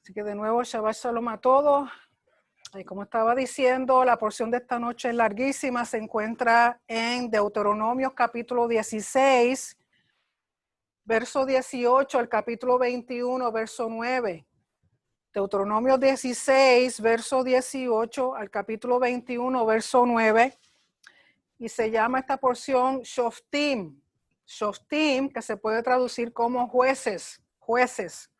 Así que de nuevo, Shabbat Shalom a todos. Y como estaba diciendo, la porción de esta noche es larguísima. Se encuentra en Deuteronomio capítulo 16, verso 18, al capítulo 21, verso 9. Deuteronomio 16, verso 18, al capítulo 21, verso 9. Y se llama esta porción Shoftim. Shoftim, que se puede traducir como jueces, jueces.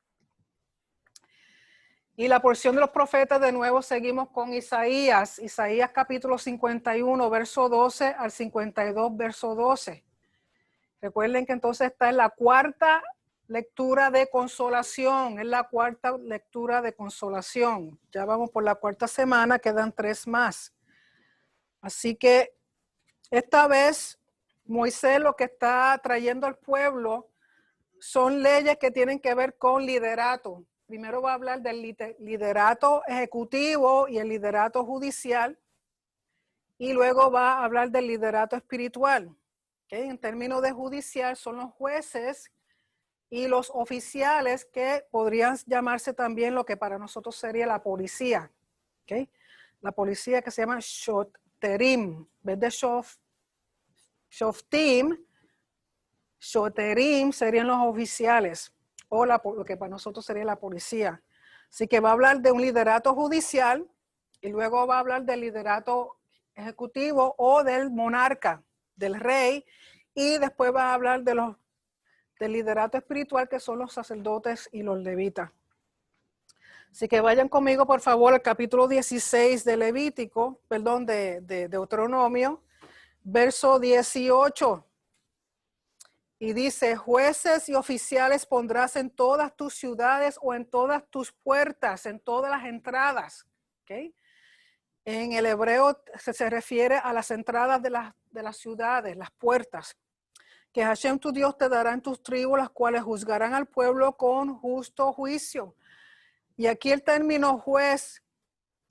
Y la porción de los profetas, de nuevo seguimos con Isaías. Isaías capítulo 51, verso 12 al 52, verso 12. Recuerden que entonces está en la cuarta lectura de consolación. Es la cuarta lectura de consolación. Ya vamos por la cuarta semana, quedan 3 más. Así que esta vez Moisés lo que está trayendo al pueblo son leyes que tienen que ver con liderato. Primero va a hablar del liderato ejecutivo y el liderato judicial. Y luego va a hablar del liderato espiritual. ¿Okay? En términos de judicial son los jueces y los oficiales, que podrían llamarse también lo que para nosotros sería la policía. ¿Okay? La policía, que se llama Shoterim. En vez de Shoftim, Shoterim serían los oficiales, o lo que para nosotros sería la policía. Así que va a hablar de un liderato judicial y luego va a hablar del liderato ejecutivo o del monarca, del rey, y después va a hablar del liderato espiritual, que son los sacerdotes y los levitas. Así que vayan conmigo, por favor, al capítulo 16 de Levítico, perdón, de Deuteronomio, verso 18. Y dice: jueces y oficiales pondrás en todas tus ciudades o en todas tus puertas, en todas las entradas. ¿Okay? En el hebreo se refiere a las entradas de las ciudades, las puertas, que Hashem tu Dios te dará en tus tribus, las cuales juzgarán al pueblo con justo juicio. Y aquí el término juez,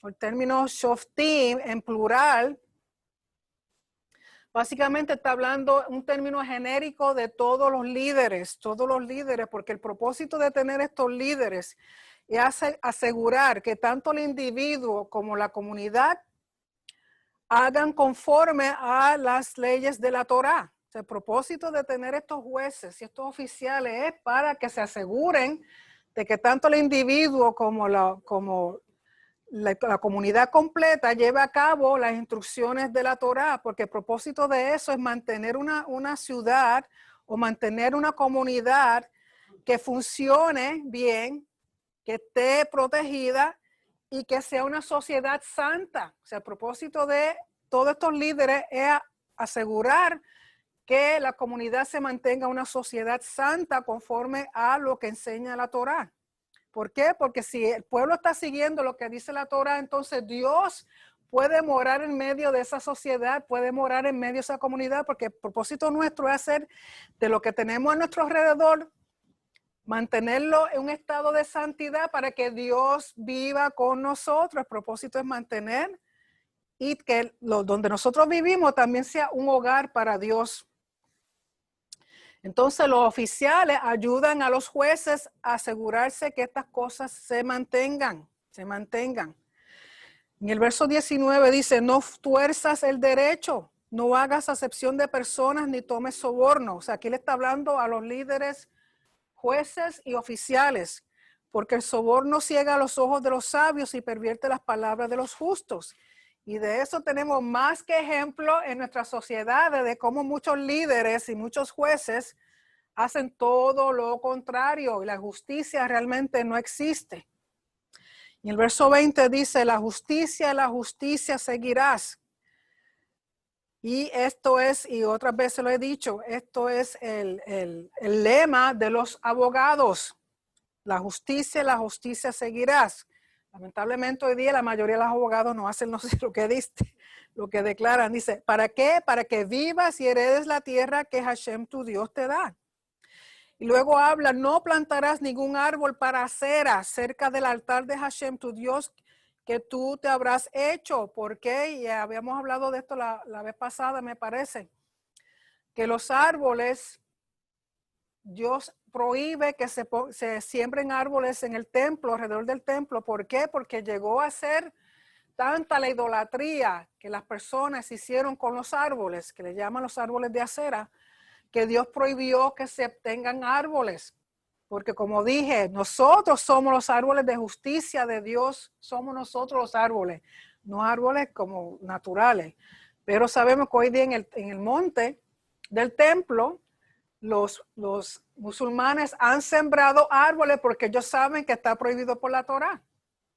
el término shoftim en plural, básicamente está hablando un término genérico de todos los líderes, porque el propósito de tener estos líderes es asegurar que tanto el individuo como la comunidad hagan conforme a las leyes de la Torá. O sea, el propósito de tener estos jueces y estos oficiales es para que se aseguren de que tanto el individuo como la comunidad completa lleve a cabo las instrucciones de la Torá, porque el propósito de eso es mantener una ciudad o mantener una comunidad que funcione bien, que esté protegida y que sea una sociedad santa. O sea, el propósito de todos estos líderes es asegurar que la comunidad se mantenga una sociedad santa conforme a lo que enseña la Torá. ¿Por qué? Porque si el pueblo está siguiendo lo que dice la Torá, entonces Dios puede morar en medio de esa sociedad, puede morar en medio de esa comunidad, porque el propósito nuestro es hacer de lo que tenemos a nuestro alrededor, mantenerlo en un estado de santidad para que Dios viva con nosotros. El propósito es mantener y que donde nosotros vivimos también sea un hogar para Dios. Entonces los oficiales ayudan a los jueces a asegurarse que estas cosas se mantengan. En el verso 19 dice: no tuerzas el derecho, no hagas acepción de personas ni tomes soborno. O sea, aquí le está hablando a los líderes, jueces y oficiales, porque el soborno ciega los ojos de los sabios y pervierte las palabras de los justos. Y de eso tenemos más que ejemplo en nuestra sociedad, de cómo muchos líderes y muchos jueces hacen todo lo contrario y la justicia realmente no existe. Y el verso 20 dice: la justicia seguirás. Y esto es, y otras veces lo he dicho, esto es el lema de los abogados. La justicia seguirás. Lamentablemente hoy día la mayoría de los abogados no hacen lo que declaran. Dice: ¿para qué? Para que vivas y heredes la tierra que Hashem tu Dios te da. Y luego habla: no plantarás ningún árbol para acera cerca del altar de Hashem tu Dios, que tú te habrás hecho. ¿Por qué? Y habíamos hablado de esto la vez pasada, me parece. Que los árboles, Dios prohíbe que se siembren árboles en el templo, alrededor del templo. ¿Por qué? Porque llegó a ser tanta la idolatría que las personas hicieron con los árboles, que le llaman los árboles de acera, que Dios prohibió que se tengan árboles. Porque como dije, nosotros somos los árboles de justicia de Dios, somos nosotros los árboles, no árboles como naturales. Pero sabemos que hoy día en el monte del templo, los musulmanes han sembrado árboles porque ellos saben que está prohibido por la Torá.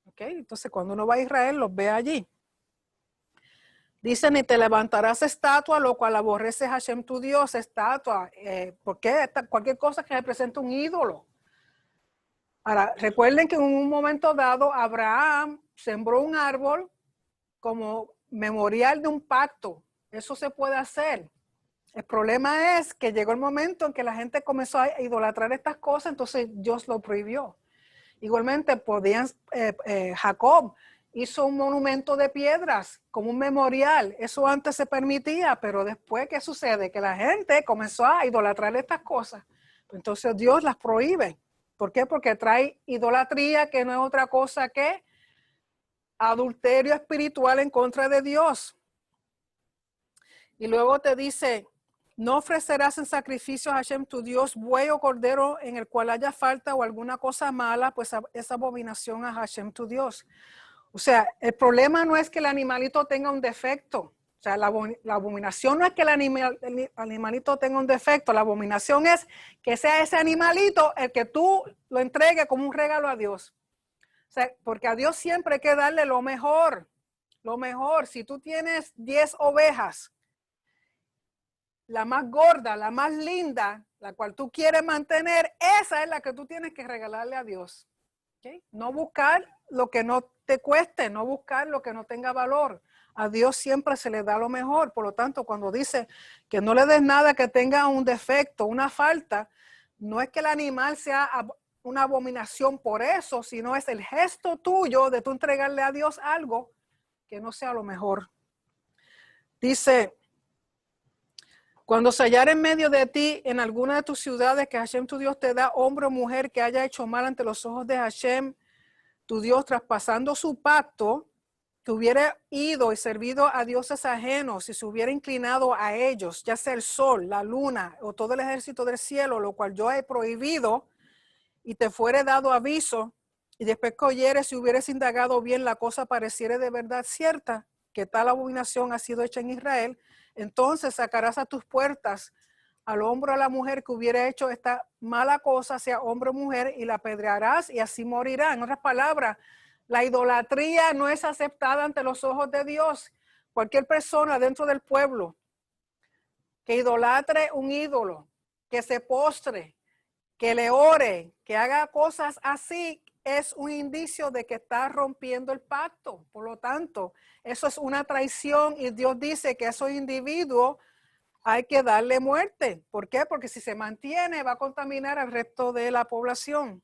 ¿Okay? Entonces cuando uno va a Israel los ve allí. Dice, ni te levantarás estatua, lo cual aborrece Hashem tu Dios, estatua, porque cualquier cosa que represente un ídolo. Ahora, recuerden que en un momento dado Abraham sembró un árbol como memorial de un pacto. Eso se puede hacer. El problema es que llegó el momento en que la gente comenzó a idolatrar estas cosas, entonces Dios lo prohibió. Igualmente Jacob hizo un monumento de piedras como un memorial. Eso antes se permitía, pero después, ¿qué sucede? Que la gente comenzó a idolatrar estas cosas. Entonces Dios las prohíbe. ¿Por qué? Porque trae idolatría, que no es otra cosa que adulterio espiritual en contra de Dios. Y luego te dice, no ofrecerás en sacrificio a Hashem tu Dios buey o cordero en el cual haya falta o alguna cosa mala, pues es abominación a Hashem tu Dios. O sea, el problema no es que el animalito tenga un defecto. O sea, la abominación no es que el animalito tenga un defecto. La abominación es que sea ese animalito el que tú lo entregues como un regalo a Dios. O sea, porque a Dios siempre hay que darle lo mejor. Lo mejor. Si tú tienes 10 ovejas, la más gorda, la más linda, la cual tú quieres mantener, esa es la que tú tienes que regalarle a Dios. ¿Okay? No buscar lo que no te cueste, no buscar lo que no tenga valor. A Dios siempre se le da lo mejor. Por lo tanto, cuando dice que no le des nada que tenga un defecto, una falta, no es que el animal sea una abominación por eso, sino es el gesto tuyo de tú entregarle a Dios algo que no sea lo mejor. Dice, cuando se hallara en medio de ti en alguna de tus ciudades que Hashem tu Dios te da, hombre o mujer que haya hecho mal ante los ojos de Hashem tu Dios, traspasando su pacto, que hubiera ido y servido a dioses ajenos y se hubiera inclinado a ellos, ya sea el sol, la luna o todo el ejército del cielo, lo cual yo he prohibido, y te fuere dado aviso, y después que oyeres si hubieres indagado bien la cosa pareciere de verdad cierta, que tal abominación ha sido hecha en Israel, entonces sacarás a tus puertas al hombre o a la mujer que hubiera hecho esta mala cosa, sea hombre o mujer, y la apedrearás y así morirá. En otras palabras, la idolatría no es aceptada ante los ojos de Dios. Cualquier persona dentro del pueblo que idolatre un ídolo, que se postre, que le ore, que haga cosas así, es un indicio de que está rompiendo el pacto. Por lo tanto, eso es una traición y Dios dice que a esos individuos hay que darle muerte. ¿Por qué? Porque si se mantiene va a contaminar al resto de la población.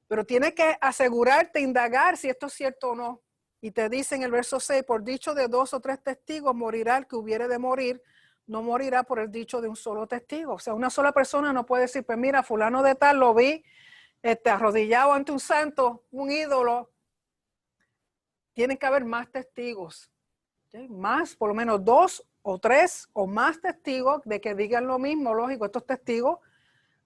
Pero tienes que asegurarte, indagar si esto es cierto o no. Y te dice en el verso 6, por dicho de 2 o 3 testigos morirá el que hubiere de morir, no morirá por el dicho de un solo testigo. O sea, una sola persona no puede decir, pues mira, fulano de tal lo vi arrodillado ante un santo, un ídolo. Tienen que haber más testigos. ¿Okay? Más, por lo menos 2 o 3 o más testigos de que digan lo mismo. Lógico, estos testigos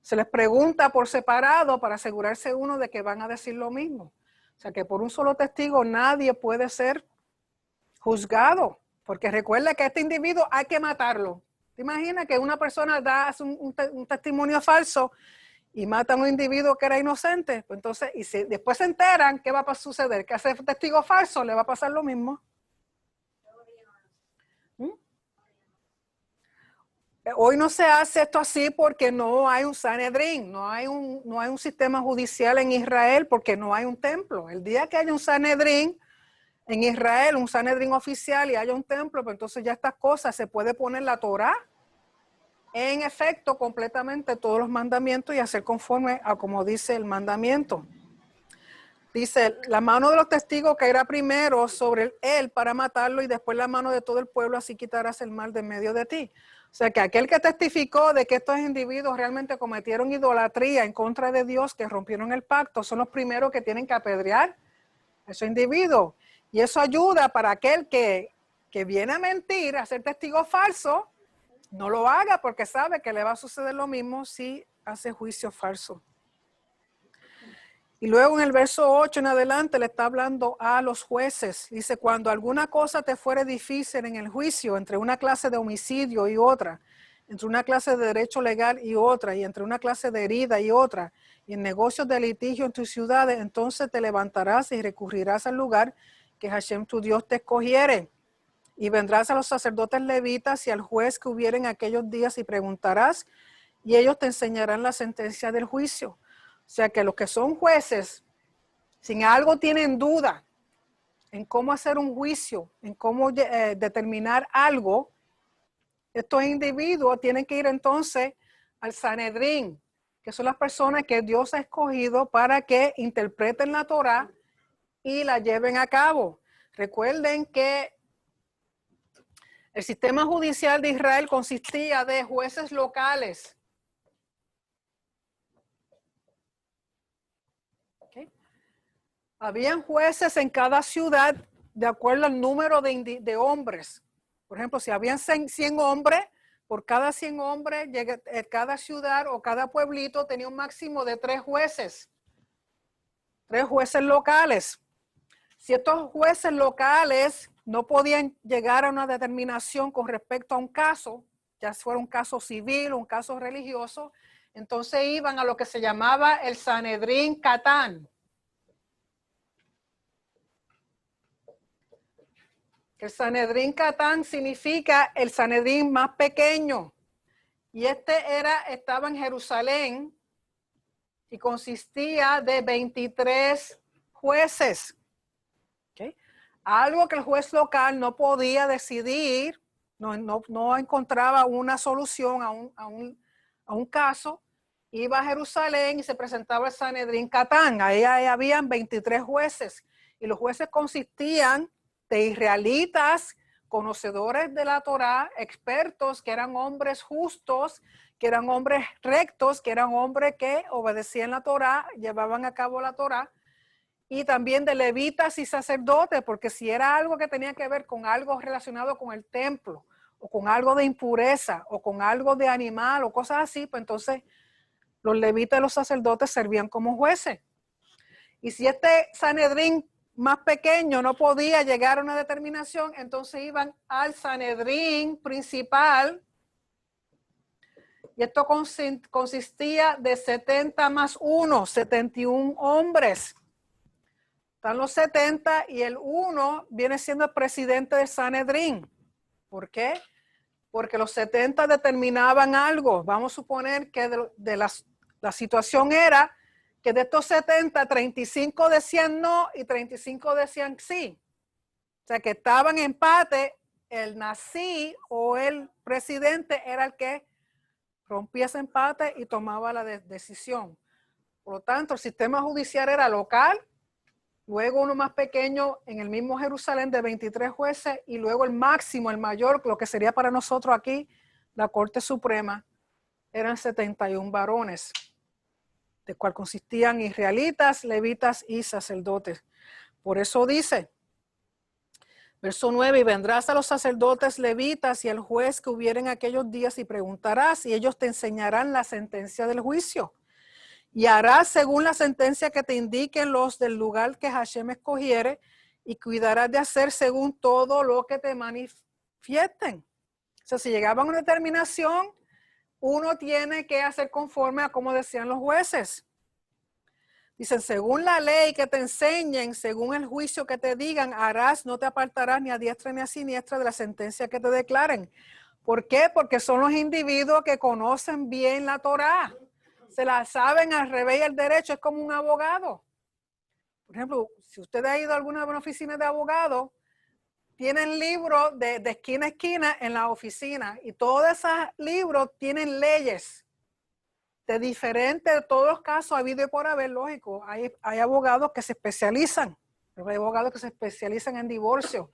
se les pregunta por separado para asegurarse uno de que van a decir lo mismo. O sea que por un solo testigo nadie puede ser juzgado, porque recuerda que a este individuo hay que matarlo. ¿Te imaginas que una persona da un testimonio falso y mata a un individuo que era inocente? Pues entonces, y si después se enteran, ¿qué va a suceder? Que a ese testigo falso le va a pasar lo mismo. Hoy no se hace esto así porque no hay un Sanedrín, no hay un sistema judicial en Israel porque no hay un templo. El día que haya un Sanedrín en Israel, un Sanedrín oficial y haya un templo, pues entonces ya estas cosas se puede poner la Torá en efecto completamente todos los mandamientos y hacer conforme a como dice el mandamiento. Dice, la mano de los testigos caerá primero sobre él para matarlo y después la mano de todo el pueblo, así quitarás el mal de medio de ti. O sea que aquel que testificó de que estos individuos realmente cometieron idolatría en contra de Dios, que rompieron el pacto, son los primeros que tienen que apedrear a esos individuos. Y eso ayuda para aquel que viene a mentir, a ser testigo falso, no lo haga porque sabe que le va a suceder lo mismo si hace juicio falso. Y luego en el verso 8 en adelante le está hablando a los jueces. Dice, cuando alguna cosa te fuere difícil en el juicio, entre una clase de homicidio y otra, entre una clase de derecho legal y otra, y entre una clase de herida y otra, y en negocios de litigio en tus ciudades, entonces te levantarás y recurrirás al lugar que Hashem tu Dios te escogiere. Y vendrás a los sacerdotes levitas y al juez que hubiera en aquellos días y preguntarás, y ellos te enseñarán la sentencia del juicio. O sea que los que son jueces, si algo tienen duda en cómo hacer un juicio, en cómo determinar algo, estos individuos tienen que ir entonces al Sanedrín, que son las personas que Dios ha escogido para que interpreten la Torá y la lleven a cabo. Recuerden que el sistema judicial de Israel consistía de jueces locales. Habían jueces en cada ciudad de acuerdo al número de hombres. Por ejemplo, si habían 100 hombres, por cada 100 hombres, cada ciudad o cada pueblito tenía un máximo de 3 jueces. 3 jueces locales. Si estos jueces locales no podían llegar a una determinación con respecto a un caso, ya fuera un caso civil o un caso religioso, entonces iban a lo que se llamaba el Sanedrín Catán. El Sanedrín Catán significa el Sanedrín más pequeño. Y estaba en Jerusalén y consistía de 23 jueces. ¿Okay? Algo que el juez local no podía decidir, no encontraba una solución a un caso, iba a Jerusalén y se presentaba el Sanedrín Catán. Ahí habían 23 jueces y los jueces consistían de israelitas, conocedores de la Torá, expertos, que eran hombres justos, que eran hombres rectos, que eran hombres que obedecían la Torá, llevaban a cabo la Torá, y también de levitas y sacerdotes, porque si era algo que tenía que ver con algo relacionado con el templo, o con algo de impureza, o con algo de animal, o cosas así, pues entonces los levitas y los sacerdotes servían como jueces. Y si este Sanedrín más pequeño no podía llegar a una determinación, entonces iban al Sanedrín principal, y esto consistía de 70 más 1, 71 hombres. Están los 70 y el 1 viene siendo el presidente del Sanedrín. ¿Por qué? Porque los 70 determinaban algo. Vamos a suponer que la situación era que de estos 70, 35 decían no y 35 decían sí. O sea, que estaban en empate, el nací o el presidente era el que rompía ese empate y tomaba la decisión. Por lo tanto, el sistema judicial era local, luego uno más pequeño en el mismo Jerusalén de 23 jueces y luego el máximo, el mayor, lo que sería para nosotros aquí, la Corte Suprema, eran 71 varones, de cual consistían israelitas, levitas y sacerdotes. Por eso dice, verso 9, y vendrás a los sacerdotes levitas y al juez que hubiera en aquellos días y preguntarás, y ellos te enseñarán la sentencia del juicio. Y harás según la sentencia que te indiquen los del lugar que Hashem escogiere, y cuidarás de hacer según todo lo que te manifiesten. O sea, si llegaban a una determinación, uno tiene que hacer conforme a como decían los jueces. Dicen, según la ley que te enseñen, según el juicio que te digan, harás, no te apartarás ni a diestra ni a siniestra de la sentencia que te declaren. ¿Por qué? Porque son los individuos que conocen bien la Torá. Se la saben al revés y al derecho, es como un abogado. Por ejemplo, si usted ha ido a alguna oficina de abogado, tienen libros de esquina a esquina en la oficina y todos esos libros tienen leyes de diferentes, de todos los casos, ha habido y por haber, lógico. Hay abogados que se especializan, hay abogados que se especializan en divorcio,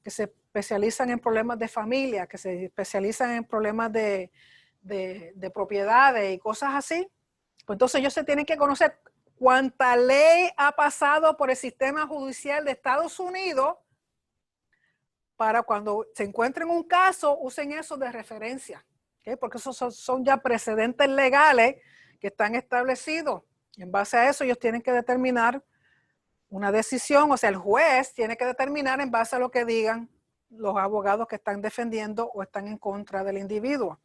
que se especializan en problemas de familia, que se especializan en problemas de propiedades y cosas así. Pues entonces ellos se tienen que conocer cuánta ley ha pasado por el sistema judicial de Estados Unidos para cuando se encuentren un caso, usen eso de referencia, ¿okay? Porque esos son ya precedentes legales que están establecidos. Y en base a eso ellos tienen que determinar una decisión, o sea, el juez tiene que determinar en base a lo que digan los abogados que están defendiendo o están en contra del individuo.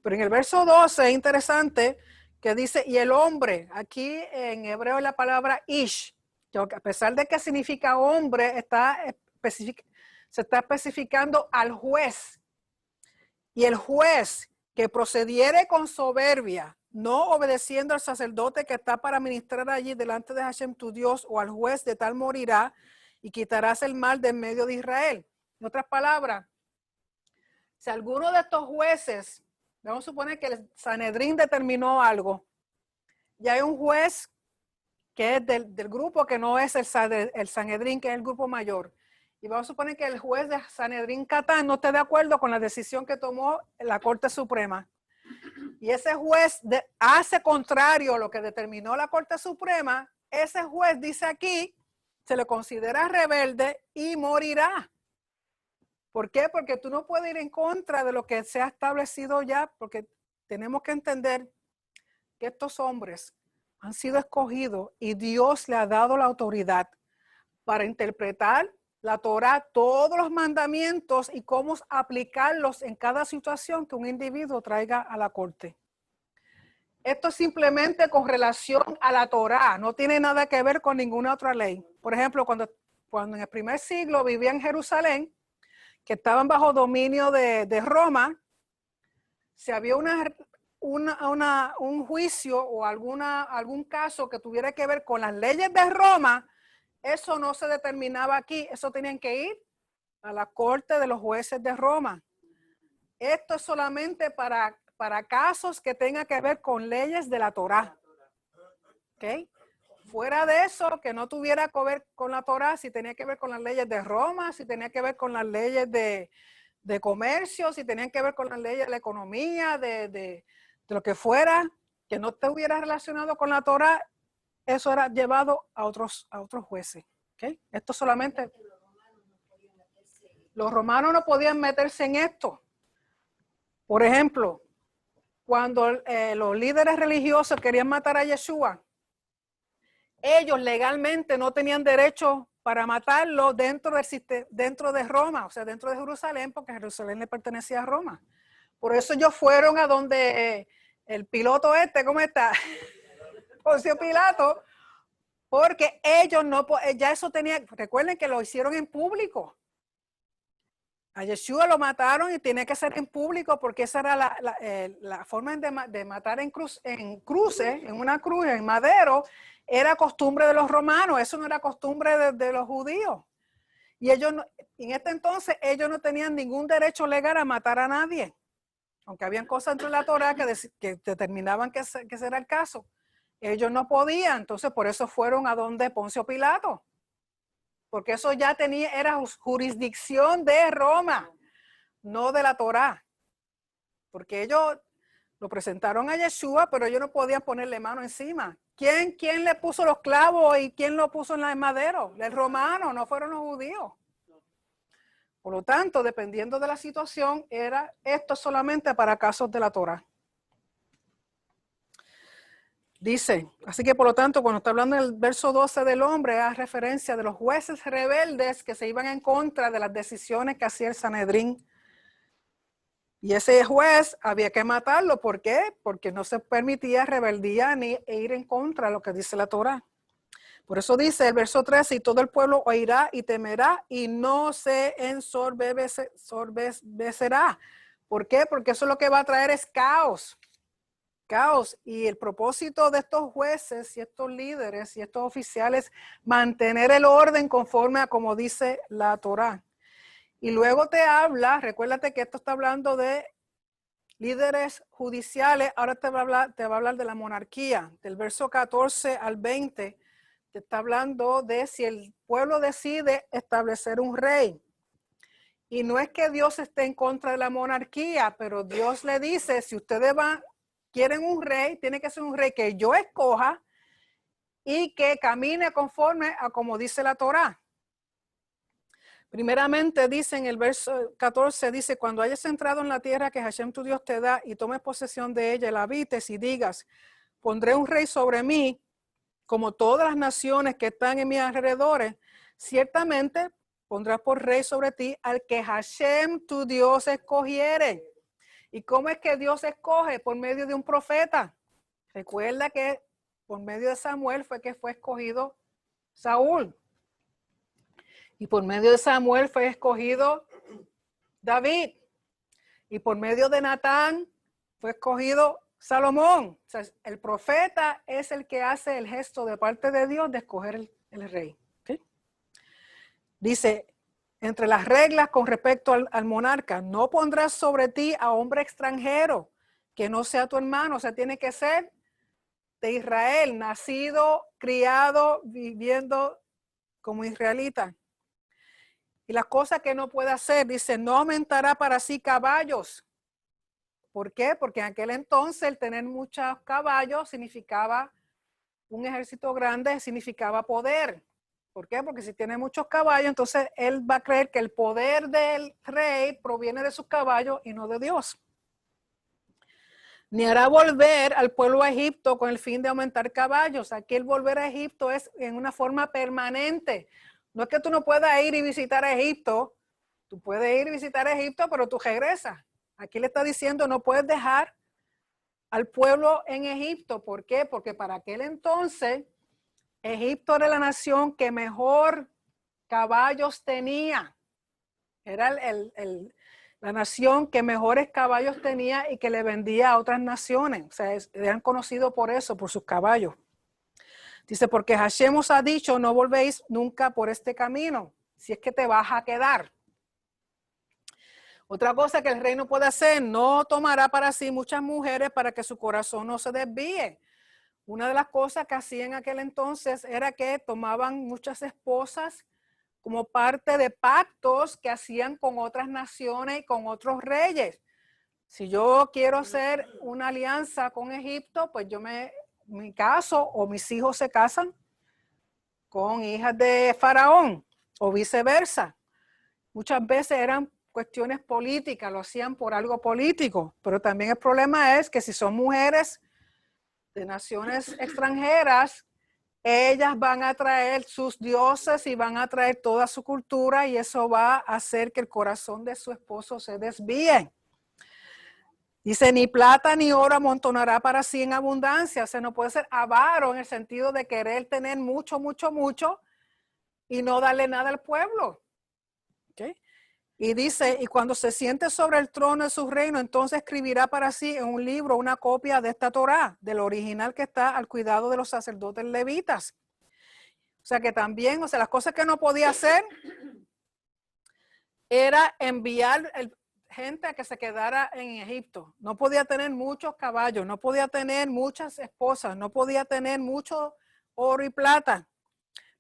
Pero en el verso 12 es interesante que dice, y el hombre, aquí en hebreo la palabra ish, que a pesar de que significa hombre, se está especificando al juez. Y el juez que procediere con soberbia, no obedeciendo al sacerdote que está para ministrar allí delante de Hashem tu Dios, o al juez, de tal morirá, y quitarás el mal de en medio de Israel. En otras palabras, si alguno de estos jueces, vamos a suponer que el Sanedrín determinó algo, y hay un juez que es del grupo que no es el Sanedrín, que es el grupo mayor, y vamos a suponer que el juez de Sanedrín Catán no esté de acuerdo con la decisión que tomó la Corte Suprema, y ese juez hace contrario a lo que determinó la Corte Suprema, ese juez dice aquí, se le considera rebelde y morirá. ¿Por qué? Porque tú no puedes ir en contra de lo que se ha establecido ya, porque tenemos que entender que estos hombres han sido escogidos y Dios le ha dado la autoridad para interpretar la Torá, todos los mandamientos y cómo aplicarlos en cada situación que un individuo traiga a la corte. Esto es simplemente con relación a la Torá, no tiene nada que ver con ninguna otra ley. Por ejemplo, cuando en el primer siglo vivía en Jerusalén, que estaban bajo dominio de Roma, si había un juicio o algún caso que tuviera que ver con las leyes de Roma, eso no se determinaba aquí, eso tenían que ir a la corte de los jueces de Roma. Esto es solamente para casos que tengan que ver con leyes de la Torá. ¿Okay? Fuera de eso, que no tuviera que ver con la Torá, si tenía que ver con las leyes de Roma, si tenía que ver con las leyes de comercio, si tenían que ver con las leyes de la economía, de lo que fuera, que no estuviera relacionado con la Torá, eso era llevado a otros jueces. ¿Okay? Esto solamente... Los romanos no podían meterse en esto. Por ejemplo, cuando los líderes religiosos querían matar a Yeshua, ellos legalmente no tenían derecho para matarlo dentro de Roma, o sea, dentro de Jerusalén, porque Jerusalén le pertenecía a Roma. Por eso ellos fueron a donde el piloto ¿cómo está? Poncio Pilato, porque ellos no, ya eso tenía, recuerden que lo hicieron en público. A Yeshua lo mataron y tenía que ser en público porque esa era la forma de matar en una cruz, en madero, era costumbre de los romanos, eso no era costumbre de los judíos. Y ellos, en este entonces, ellos no tenían ningún derecho legal a matar a nadie, aunque habían cosas dentro de la Torá que determinaban que ese era el caso. Ellos no podían, entonces por eso fueron a donde Poncio Pilato. Porque eso ya era jurisdicción de Roma, no de la Torá. Porque ellos lo presentaron a Yeshua, pero ellos no podían ponerle mano encima. ¿Quién le puso los clavos y quién lo puso en el madero? El romano, no fueron los judíos. Por lo tanto, dependiendo de la situación, era esto solamente para casos de la Torá. Dice, así que por lo tanto, cuando está hablando en el verso 12 del hombre, hace referencia de los jueces rebeldes que se iban en contra de las decisiones que hacía el Sanedrín. Y ese juez había que matarlo. ¿Por qué? Porque no se permitía rebeldía ni ir en contra de lo que dice la Torá. Por eso dice el verso 13, y todo el pueblo oirá y temerá y no se ensorbecerá. ¿Por qué? Porque eso lo que va a traer es caos. Caos. Y el propósito de estos jueces y estos líderes y estos oficiales, mantener el orden conforme a como dice la Torá. Y luego te habla, recuérdate que esto está hablando de líderes judiciales, ahora te va a hablar de la monarquía, del verso 14 al 20, te está hablando de si el pueblo decide establecer un rey. Y no es que Dios esté en contra de la monarquía, pero Dios le dice, si ustedes quieren un rey, tiene que ser un rey que yo escoja y que camine conforme a como dice la Torá. Primeramente dice en el verso 14, dice, cuando hayas entrado en la tierra que Hashem tu Dios te da y tomes posesión de ella y la habites y digas, pondré un rey sobre mí, como todas las naciones que están en mis alrededores, ciertamente pondrás por rey sobre ti al que Hashem tu Dios escogiere. ¿Y cómo es que Dios escoge? Por medio de un profeta. Recuerda que por medio de Samuel fue que fue escogido Saúl. Y por medio de Samuel fue escogido David. Y por medio de Natán fue escogido Salomón. O sea, el profeta es el que hace el gesto de parte de Dios de escoger el rey. ¿Okay? Dice, entre las reglas con respecto al monarca, no pondrás sobre ti a hombre extranjero que no sea tu hermano. O sea, tiene que ser de Israel, nacido, criado, viviendo como israelita. Y las cosas que no puede hacer, dice, no aumentará para sí caballos. ¿Por qué? Porque en aquel entonces el tener muchos caballos significaba un ejército grande, significaba poder. ¿Por qué? Porque si tiene muchos caballos, entonces él va a creer que el poder del rey proviene de sus caballos y no de Dios. Ni hará volver al pueblo a Egipto con el fin de aumentar caballos. Aquí el volver a Egipto es en una forma permanente. No es que tú no puedas ir y visitar a Egipto. Tú puedes ir y visitar a Egipto, pero tú regresas. Aquí le está diciendo, no puedes dejar al pueblo en Egipto. ¿Por qué? Porque para aquel entonces, Egipto era la nación que mejor caballos tenía. Era la nación que mejores caballos tenía y que le vendía a otras naciones. O sea, eran conocidos por eso, por sus caballos. Dice, porque Hashem os ha dicho, no volvéis nunca por este camino, si es que te vas a quedar. Otra cosa que el rey no puede hacer, no tomará para sí muchas mujeres para que su corazón no se desvíe. Una de las cosas que hacían en aquel entonces era que tomaban muchas esposas como parte de pactos que hacían con otras naciones y con otros reyes. Si yo quiero hacer una alianza con Egipto, pues yo me caso o mis hijos se casan con hijas de Faraón o viceversa. Muchas veces eran cuestiones políticas, lo hacían por algo político, pero también el problema es que si son mujeres de naciones extranjeras, ellas van a traer sus dioses y van a traer toda su cultura y eso va a hacer que el corazón de su esposo se desvíe. Dice, ni plata ni oro amontonará para sí en abundancia. O sea, no puede ser avaro en el sentido de querer tener mucho, mucho, mucho y no darle nada al pueblo. ¿Okay? Y dice, y cuando se siente sobre el trono de su reino, entonces escribirá para sí en un libro una copia de esta Torá, del original que está al cuidado de los sacerdotes levitas. O sea que también, o sea, las cosas que no podía hacer era enviar gente a que se quedara en Egipto. No podía tener muchos caballos, no podía tener muchas esposas, no podía tener mucho oro y plata,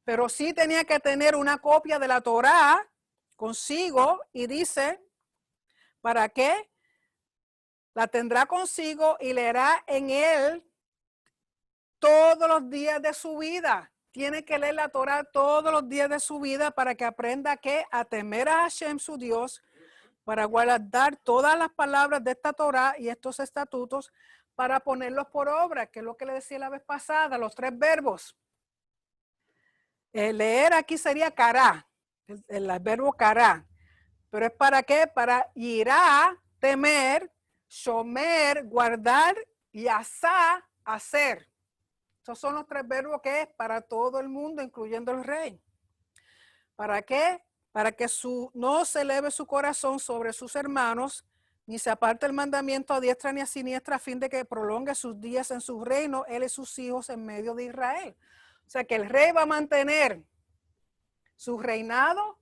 pero sí tenía que tener una copia de la Torá consigo y dice, ¿para qué? La tendrá consigo y leerá en él todos los días de su vida. Tiene que leer la Torá todos los días de su vida para que aprenda a temer a Hashem, su Dios, para guardar todas las palabras de esta Torá y estos estatutos para ponerlos por obra, que es lo que le decía la vez pasada, los 3 verbos. Leer aquí sería kará, el verbo kará. ¿Pero es para qué? Para irá, temer, shomer, guardar y asá, hacer. Esos son los 3 verbos que es para todo el mundo, incluyendo el rey. ¿Para qué? Para que no se eleve su corazón sobre sus hermanos, ni se aparte el mandamiento a diestra ni a siniestra, a fin de que prolongue sus días en su reino, él y sus hijos en medio de Israel. O sea que el rey va a mantener su reinado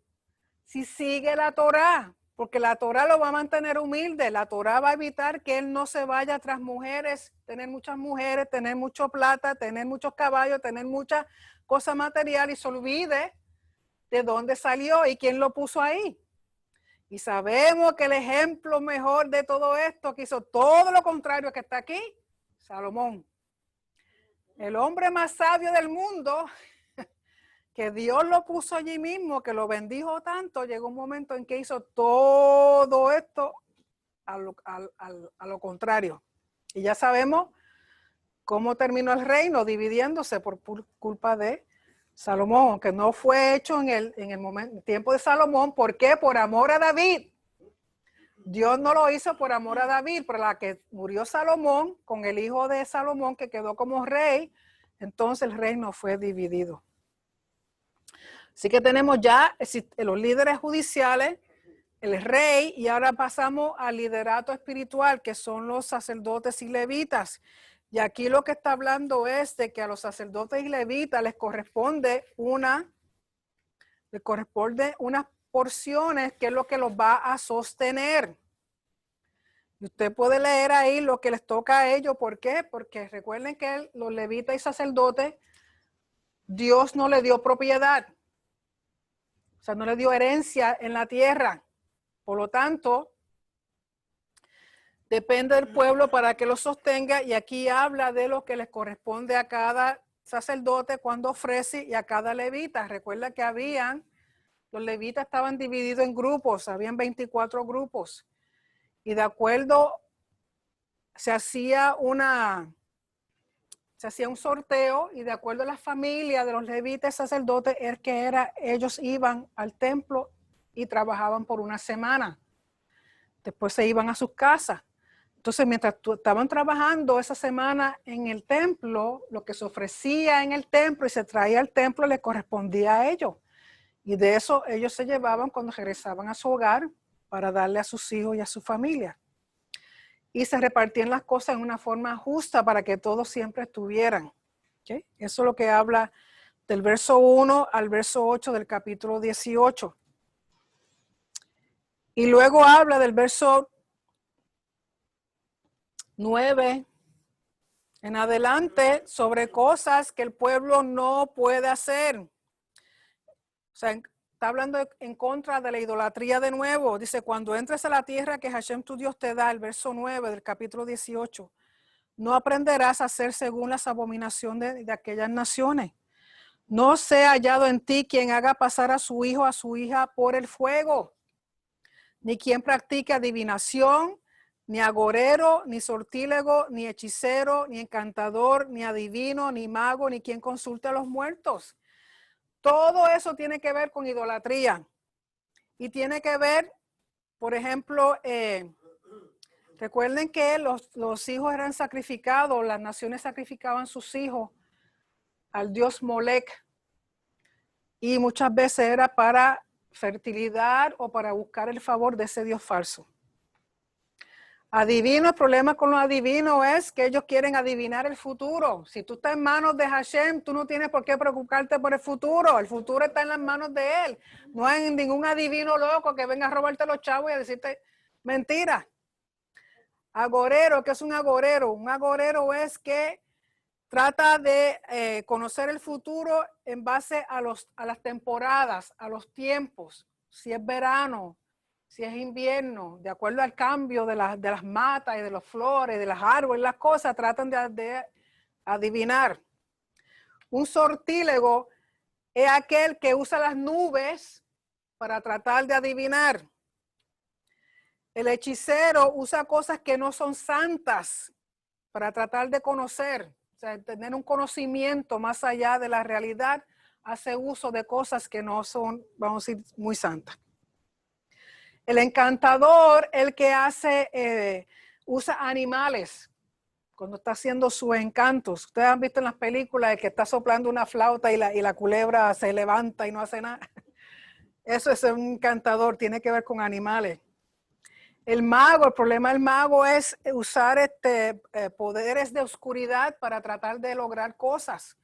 si sigue la Torá, porque la Torá lo va a mantener humilde. La Torá va a evitar que él no se vaya tras mujeres, tener muchas mujeres, tener mucho plata, tener muchos caballos, tener muchas cosas materiales y se olvide de dónde salió y quién lo puso ahí. Y sabemos que el ejemplo mejor de todo esto, que hizo todo lo contrario que está aquí, Salomón. El hombre más sabio del mundo, que Dios lo puso allí mismo, que lo bendijo tanto, llegó un momento en que hizo todo esto a lo contrario. Y ya sabemos cómo terminó el reino, dividiéndose por culpa de Salomón, que no fue hecho en el tiempo de Salomón. ¿Por qué? Por amor a David. Dios no lo hizo por amor a David, por la que murió Salomón, con el hijo de Salomón que quedó como rey, entonces el reino fue dividido. Así que tenemos ya los líderes judiciales, el rey, y ahora pasamos al liderato espiritual, que son los sacerdotes y levitas. Y aquí lo que está hablando es de que a los sacerdotes y levitas les corresponde unas porciones que es lo que los va a sostener. Y usted puede leer ahí lo que les toca a ellos. ¿Por qué? Porque recuerden que los levitas y sacerdotes, Dios no le dio propiedad. O sea, no le dio herencia en la tierra. Por lo tanto, depende del pueblo para que lo sostenga. Y aquí habla de lo que les corresponde a cada sacerdote cuando ofrece y a cada levita. Recuerda que los levitas estaban divididos en grupos, habían 24 grupos. Y de acuerdo, se hacía un sorteo, y de acuerdo a la familia de los levitas sacerdotes, ellos iban al templo y trabajaban por una semana. Después se iban a sus casas. Entonces, mientras estaban trabajando esa semana en el templo, lo que se ofrecía en el templo y se traía al templo le correspondía a ellos. Y de eso ellos se llevaban cuando regresaban a su hogar para darle a sus hijos y a su familia. Y se repartían las cosas en una forma justa para que todos siempre estuvieran. ¿Okay? Eso es lo que habla del verso 1 al verso 8 del capítulo 18. Y luego habla del verso 9 en adelante sobre cosas que el pueblo no puede hacer. O sea, está hablando en contra de la idolatría de nuevo. Dice, cuando entres a la tierra que Hashem tu Dios te da, el verso 9 del capítulo 18, no aprenderás a hacer según las abominaciones de aquellas naciones. No sea hallado en ti quien haga pasar a su hijo, a su hija por el fuego, ni quien practique adivinación, ni agorero, ni sortílego, ni hechicero, ni encantador, ni adivino, ni mago, ni quien consulte a los muertos. Todo eso tiene que ver con idolatría. Y tiene que ver, por ejemplo, recuerden que los hijos eran sacrificados, las naciones sacrificaban sus hijos al dios Molec. Y muchas veces era para fertilidad o para buscar el favor de ese dios falso. Adivino, el problema con los adivinos es que ellos quieren adivinar el futuro. Si tú estás en manos de Hashem, tú no tienes por qué preocuparte por el futuro. El futuro está en las manos de él. No hay ningún adivino loco que venga a robarte los chavos y a decirte mentiras. Agorero, ¿qué es un agorero? Un agorero es que trata de conocer el futuro en base a las temporadas, a los tiempos. Si es verano, si es invierno, de acuerdo al cambio de las matas y de las flores, de las árboles, las cosas, tratan de adivinar. Un sortílego es aquel que usa las nubes para tratar de adivinar. El hechicero usa cosas que no son santas para tratar de conocer, o sea, tener un conocimiento más allá de la realidad, hace uso de cosas que no son, vamos a decir, muy santas. El encantador, el que usa animales cuando está haciendo sus encantos. Ustedes han visto en las películas el que está soplando una flauta y la culebra se levanta y no hace nada. Eso es un encantador, tiene que ver con animales. El mago, el problema del mago es usar poderes de oscuridad para tratar de lograr cosas.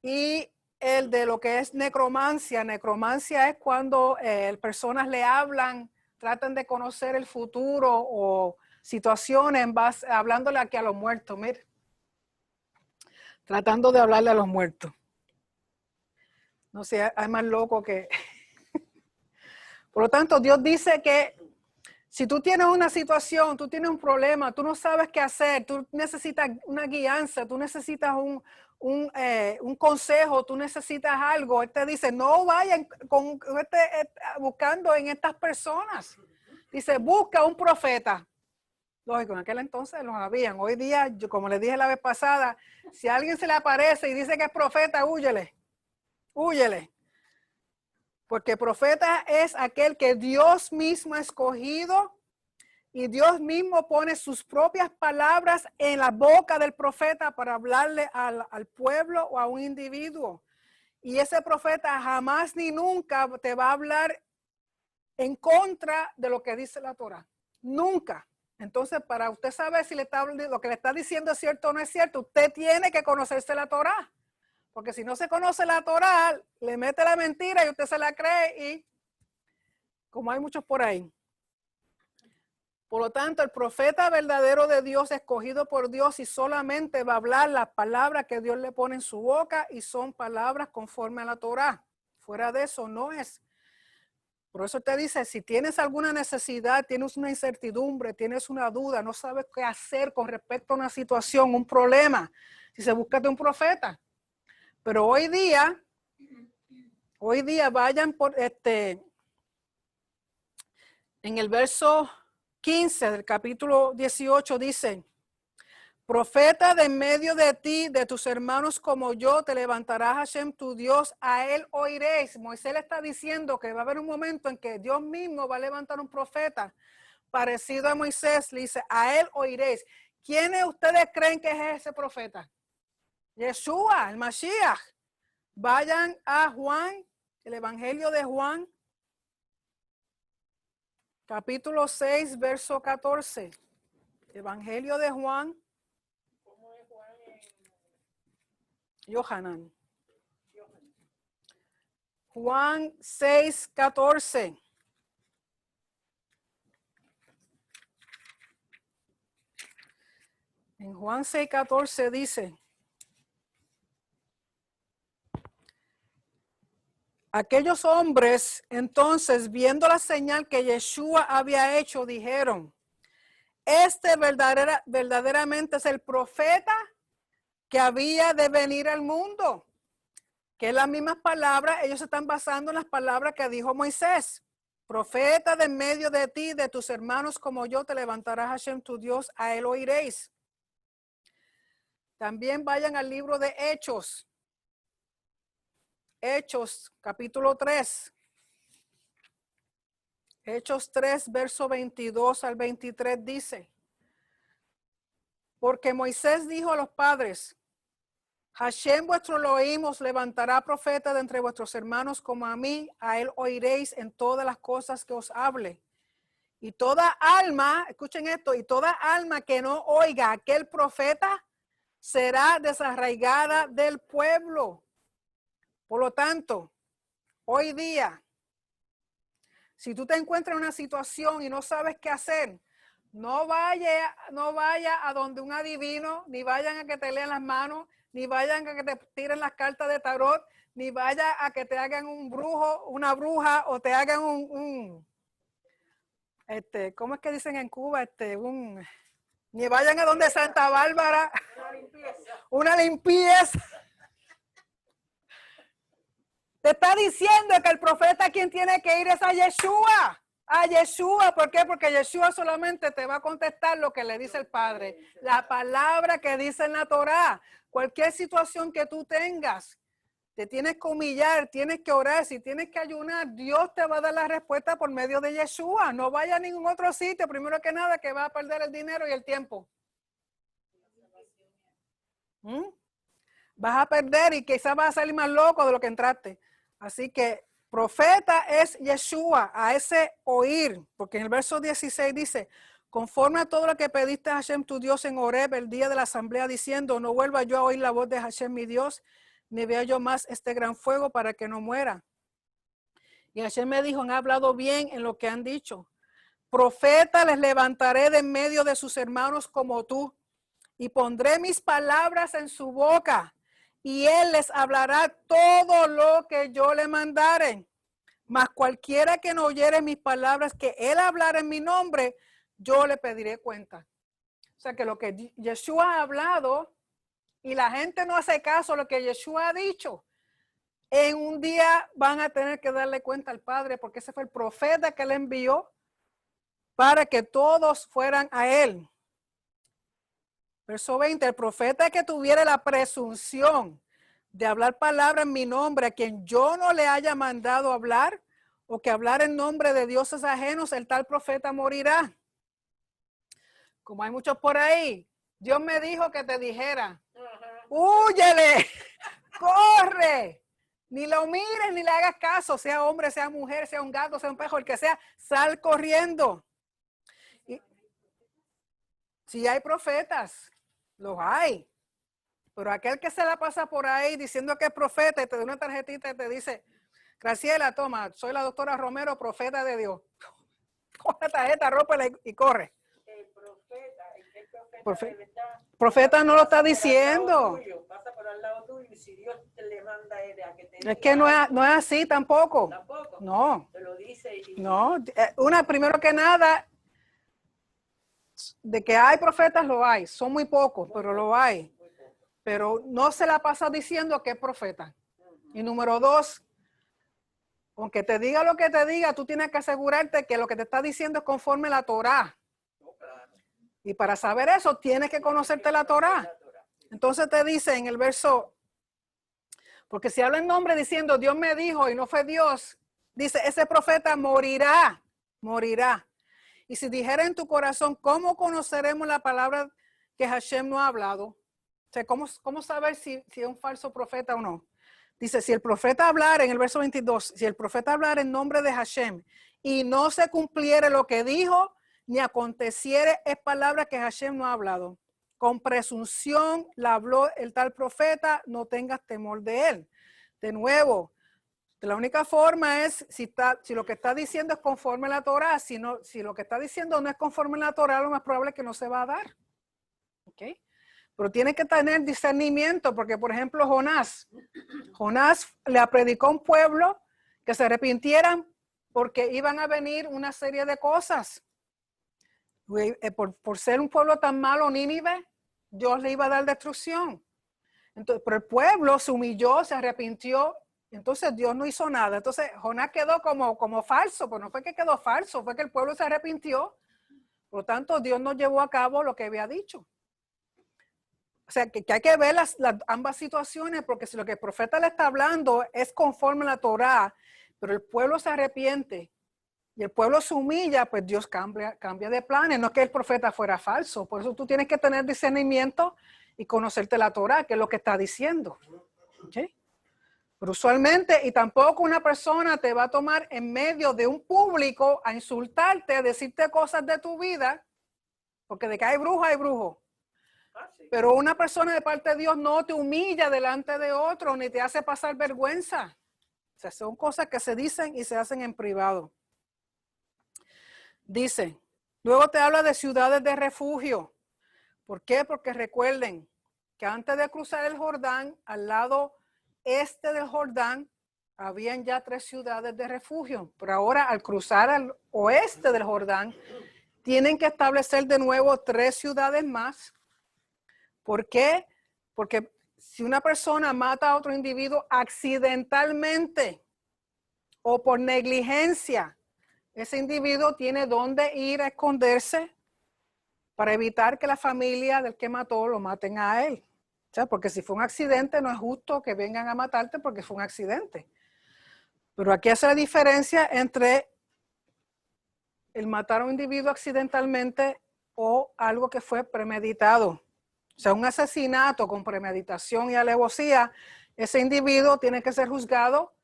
Y el de lo que es necromancia. Necromancia es cuando personas le hablan, tratan de conocer el futuro o situaciones hablándole aquí a los muertos, mire. Tratando de hablarle a los muertos. No sé, hay más loco que... Por lo tanto, Dios dice que si tú tienes una situación, tú tienes un problema, tú no sabes qué hacer, tú necesitas una guianza, tú necesitas un consejo, tú necesitas algo, Él te dice, no vayan buscando en estas personas. Dice, busca un profeta. Lógico, en aquel entonces los habían. Hoy día, yo, como les dije la vez pasada, si a alguien se le aparece y dice que es profeta, húyele, húyele. Porque profeta es aquel que Dios mismo ha escogido y Dios mismo pone sus propias palabras en la boca del profeta para hablarle al pueblo o a un individuo. Y ese profeta jamás ni nunca te va a hablar en contra de lo que dice la Torah. Nunca. Entonces, para usted saber si lo que le está diciendo es cierto o no es cierto, usted tiene que conocerse la Torah. Porque si no se conoce la Torah, le mete la mentira y usted se la cree y como hay muchos por ahí. Por lo tanto, el profeta verdadero de Dios, escogido por Dios, y solamente va a hablar las palabras que Dios le pone en su boca y son palabras conforme a la Torah. Fuera de eso no es. Por eso te dice, si tienes alguna necesidad, tienes una incertidumbre, tienes una duda, no sabes qué hacer con respecto a una situación, un problema, si se búscate un profeta. Pero hoy día vayan por en el verso 15 del capítulo 18 dice, profeta de en medio de ti, de tus hermanos como yo, te levantará Hashem tu Dios, a él oiréis. Moisés le está diciendo que va a haber un momento en que Dios mismo va a levantar un profeta parecido a Moisés, le dice, a él oiréis. ¿Quiénes ustedes creen que es ese profeta? Yeshua, el Mashiach. Vayan a Juan, el Evangelio de Juan, capítulo 6, verso 14. Evangelio de Juan. ¿Cómo es Juan? Yohanan. Juan 6, 14. En Juan 6, 14 dice, aquellos hombres entonces, viendo la señal que Yeshua había hecho, dijeron, este verdaderamente es el profeta que había de venir al mundo. Que es las mismas palabras, ellos se están basando en las palabras que dijo Moisés. Profeta de en medio de ti, de tus hermanos como yo, te levantará Hashem tu Dios, a él oiréis. También vayan al libro de Hechos. Hechos, capítulo 3. Hechos 3, verso 22 al 23 dice, porque Moisés dijo a los padres, Hashem vuestro Elohim os levantará profeta de entre vuestros hermanos como a mí, a él oiréis en todas las cosas que os hable. Y toda alma, escuchen esto, y toda alma que no oiga a aquel profeta será desarraigada del pueblo. Por lo tanto, hoy día, si tú te encuentras en una situación y no sabes qué hacer, no vaya a donde un adivino, ni vayan a que te lean las manos, ni vayan a que te tiren las cartas de tarot, ni vaya a que te hagan un brujo, una bruja, o te hagan ¿cómo es que dicen en Cuba? Ni vayan a donde Santa Bárbara, una limpieza. Te está diciendo que el profeta a quien tiene que ir es a Yeshua. A Yeshua, ¿por qué? Porque Yeshua solamente te va a contestar lo que le dice el Padre. La palabra que dice en la Torá. Cualquier situación que tú tengas, te tienes que humillar, tienes que orar, si tienes que ayunar, Dios te va a dar la respuesta por medio de Yeshua. No vaya a ningún otro sitio, primero que nada, que va a perder el dinero y el tiempo. Vas a perder y quizás vas a salir más loco de lo que entraste. Así que profeta es Yeshua, a ese oír, porque en el verso 16 dice, conforme a todo lo que pediste a Hashem tu Dios en Horeb el día de la asamblea, diciendo, no vuelva yo a oír la voz de Hashem mi Dios, ni vea yo más este gran fuego para que no muera. Y Hashem me dijo, han hablado bien en lo que han dicho. Profeta les levantaré de en medio de sus hermanos como tú, y pondré mis palabras en su boca, y él les hablará todo lo que yo le mandare. Mas cualquiera que no oyere mis palabras, que él hablara en mi nombre, yo le pediré cuenta. O sea que lo que Yeshua ha hablado y la gente no hace caso a lo que Yeshua ha dicho, en un día van a tener que darle cuenta al Padre, porque ese fue el profeta que le envió para que todos fueran a él. Verso 20, el profeta que tuviera la presunción de hablar palabra en mi nombre, a quien yo no le haya mandado hablar, o que hablar en nombre de dioses ajenos, el tal profeta morirá. Como hay muchos por ahí, Dios me dijo que te dijera, húyele, corre, ni lo mires, ni le hagas caso, sea hombre, sea mujer, sea un gato, sea un pejo, el que sea, sal corriendo. Y, si hay profetas, los hay. Pero aquel que se la pasa por ahí diciendo que es profeta y te da una tarjetita y te dice, Graciela, toma, soy la doctora Romero, profeta de Dios. Coge la tarjeta, rópela y corre. El profeta de verdad, Profeta no lo está diciendo. pasa por al lado tuyo y si Dios te le manda a que te Es que no es así tampoco. Tampoco. No. Te lo dice y... No. Primero que nada, de que hay profetas, lo hay. Son muy pocos, pero lo hay. Pero no se la pasa diciendo que es profeta. Y número 2, aunque te diga lo que te diga, tú tienes que asegurarte que lo que te está diciendo es conforme a la Torá. Y para saber eso, tienes que conocerte la Torá. Entonces te dice en el verso, porque si habla en nombre diciendo Dios me dijo y no fue Dios, dice ese profeta morirá, morirá. Y si dijera en tu corazón, ¿cómo conoceremos la palabra que Hashem no ha hablado? O sea, ¿cómo saber si es un falso profeta o no? Dice, si el profeta hablara, en el verso 22, si el profeta hablara en nombre de Hashem y no se cumpliere lo que dijo, ni aconteciere es palabra que Hashem no ha hablado. Con presunción la habló el tal profeta, no tengas temor de él. De nuevo, la única forma es si lo que está diciendo es conforme a la Torá. Si lo que está diciendo no es conforme a la Torá, lo más probable es que no se va a dar. ¿Okay? Pero tiene que tener discernimiento, porque por ejemplo Jonás le predicó a un pueblo que se arrepintieran porque iban a venir una serie de cosas. Por ser un pueblo tan malo, Nínive, Dios le iba a dar destrucción. Entonces, pero el pueblo se humilló, se arrepintió, entonces Dios no hizo nada. Entonces Jonás quedó como falso, pero no fue que quedó falso, fue que el pueblo se arrepintió. Por lo tanto, Dios no llevó a cabo lo que había dicho. O sea, que hay que ver ambas situaciones, porque si lo que el profeta le está hablando es conforme a la Torá, pero el pueblo se arrepiente y el pueblo se humilla, pues Dios cambia de planes. No es que el profeta fuera falso. Por eso tú tienes que tener discernimiento y conocerte la Torá, que es lo que está diciendo. ¿Okay? Pero usualmente, y tampoco una persona te va a tomar en medio de un público a insultarte, a decirte cosas de tu vida, porque de que hay brujo, hay brujo. Pero una persona de parte de Dios no te humilla delante de otro, ni te hace pasar vergüenza. O sea, son cosas que se dicen y se hacen en privado. Dice, luego te habla de ciudades de refugio. ¿Por qué? Porque recuerden que antes de cruzar el Jordán, al lado este del Jordán, habían ya 3 ciudades de refugio. Pero ahora, al cruzar al oeste del Jordán, tienen que establecer de nuevo 3 ciudades más. ¿Por qué? Porque si una persona mata a otro individuo accidentalmente o por negligencia, ese individuo tiene dónde ir a esconderse para evitar que la familia del que mató lo maten a él. O sea, porque si fue un accidente, no es justo que vengan a matarte porque fue un accidente. Pero aquí hace la diferencia entre el matar a un individuo accidentalmente o algo que fue premeditado. O sea, un asesinato con premeditación y alevosía, ese individuo tiene que ser juzgado,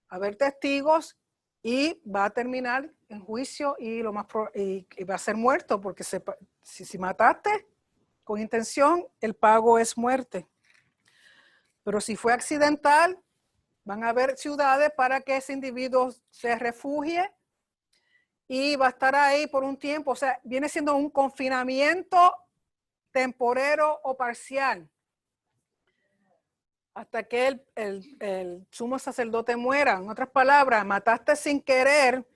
haber testigos y va a terminar en juicio y va a ser muerto, porque si mataste con intención, el pago es muerte. Pero si fue accidental, van a haber ciudades para que ese individuo se refugie y va a estar ahí por un tiempo. O sea, viene siendo un confinamiento temporero o parcial. hasta que el sumo sacerdote muera. En otras palabras, mataste sin querer,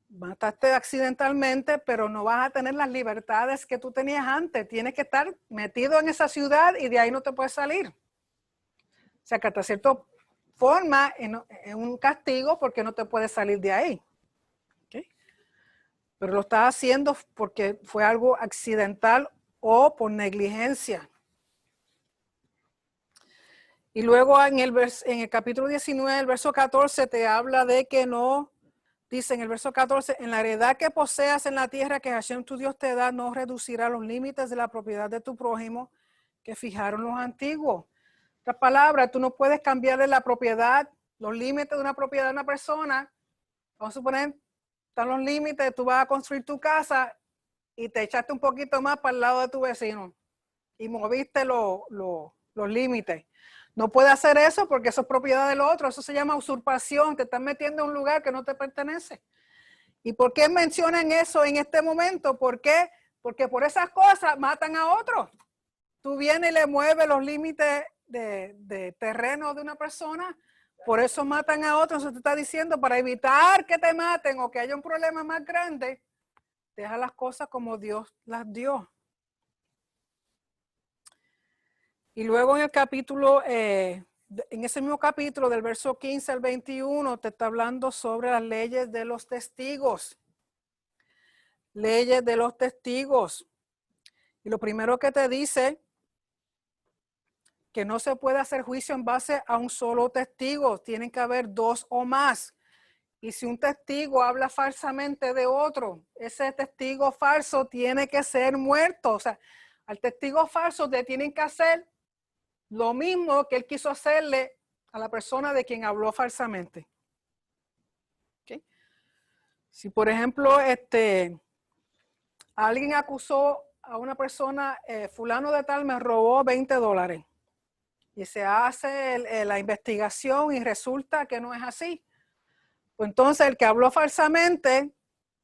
mataste accidentalmente, pero no vas a tener las libertades que tú tenías antes. Tienes que estar metido en esa ciudad y de ahí no te puedes salir. O sea, que hasta cierta forma es un castigo porque no te puedes salir de ahí. ¿Okay? Pero lo estás haciendo porque fue algo accidental o por negligencia. Y luego en el capítulo 19, el verso 14, te habla de que no, dice en el verso 14, en la heredad que poseas en la tierra que Hashem tu Dios te da, no reducirá los límites de la propiedad de tu prójimo que fijaron los antiguos. En otras palabras, tú no puedes cambiarle la propiedad, los límites de una propiedad de una persona. Vamos a suponer, están los límites, tú vas a construir tu casa y te echaste un poquito más para el lado de tu vecino y moviste los límites. No puede hacer eso porque eso es propiedad del otro. Eso se llama usurpación. Te estás metiendo en un lugar que no te pertenece. ¿Y por qué mencionan eso en este momento? ¿Por qué? Porque por esas cosas matan a otros. Tú vienes y le mueves los límites de terreno de una persona. Por eso matan a otros. Eso te está diciendo, para evitar que te maten o que haya un problema más grande, deja las cosas como Dios las dio. Y luego en el capítulo, en ese mismo capítulo del verso 15 al 21, te está hablando sobre las leyes de los testigos. Leyes de los testigos. Y lo primero que te dice, que no se puede hacer juicio en base a un solo testigo. Tienen que haber dos o más. Y si un testigo habla falsamente de otro, ese testigo falso tiene que ser muerto. O sea, al testigo falso le tienen que hacer lo mismo que él quiso hacerle a la persona de quien habló falsamente. ¿Okay? Si por ejemplo alguien acusó a una persona, fulano de tal me robó $20 y se hace la investigación y resulta que no es así. Pues entonces el que habló falsamente,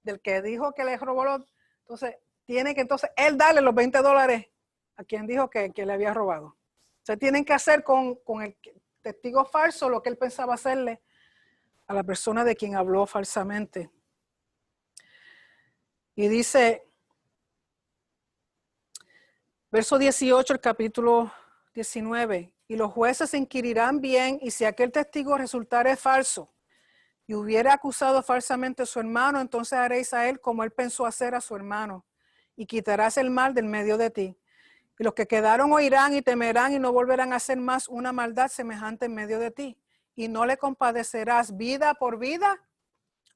del que dijo que le robó, entonces tiene que él darle los $20 a quien dijo que le había robado. Se tienen que hacer con el testigo falso lo que él pensaba hacerle a la persona de quien habló falsamente. Y dice, verso 18, el capítulo 19, y los jueces inquirirán bien, y si aquel testigo resultare falso y hubiera acusado falsamente a su hermano, entonces haréis a él como él pensó hacer a su hermano, y quitarás el mal del medio de ti. Y los que quedaron oirán y temerán y no volverán a hacer más una maldad semejante en medio de ti. Y no le compadecerás vida por vida,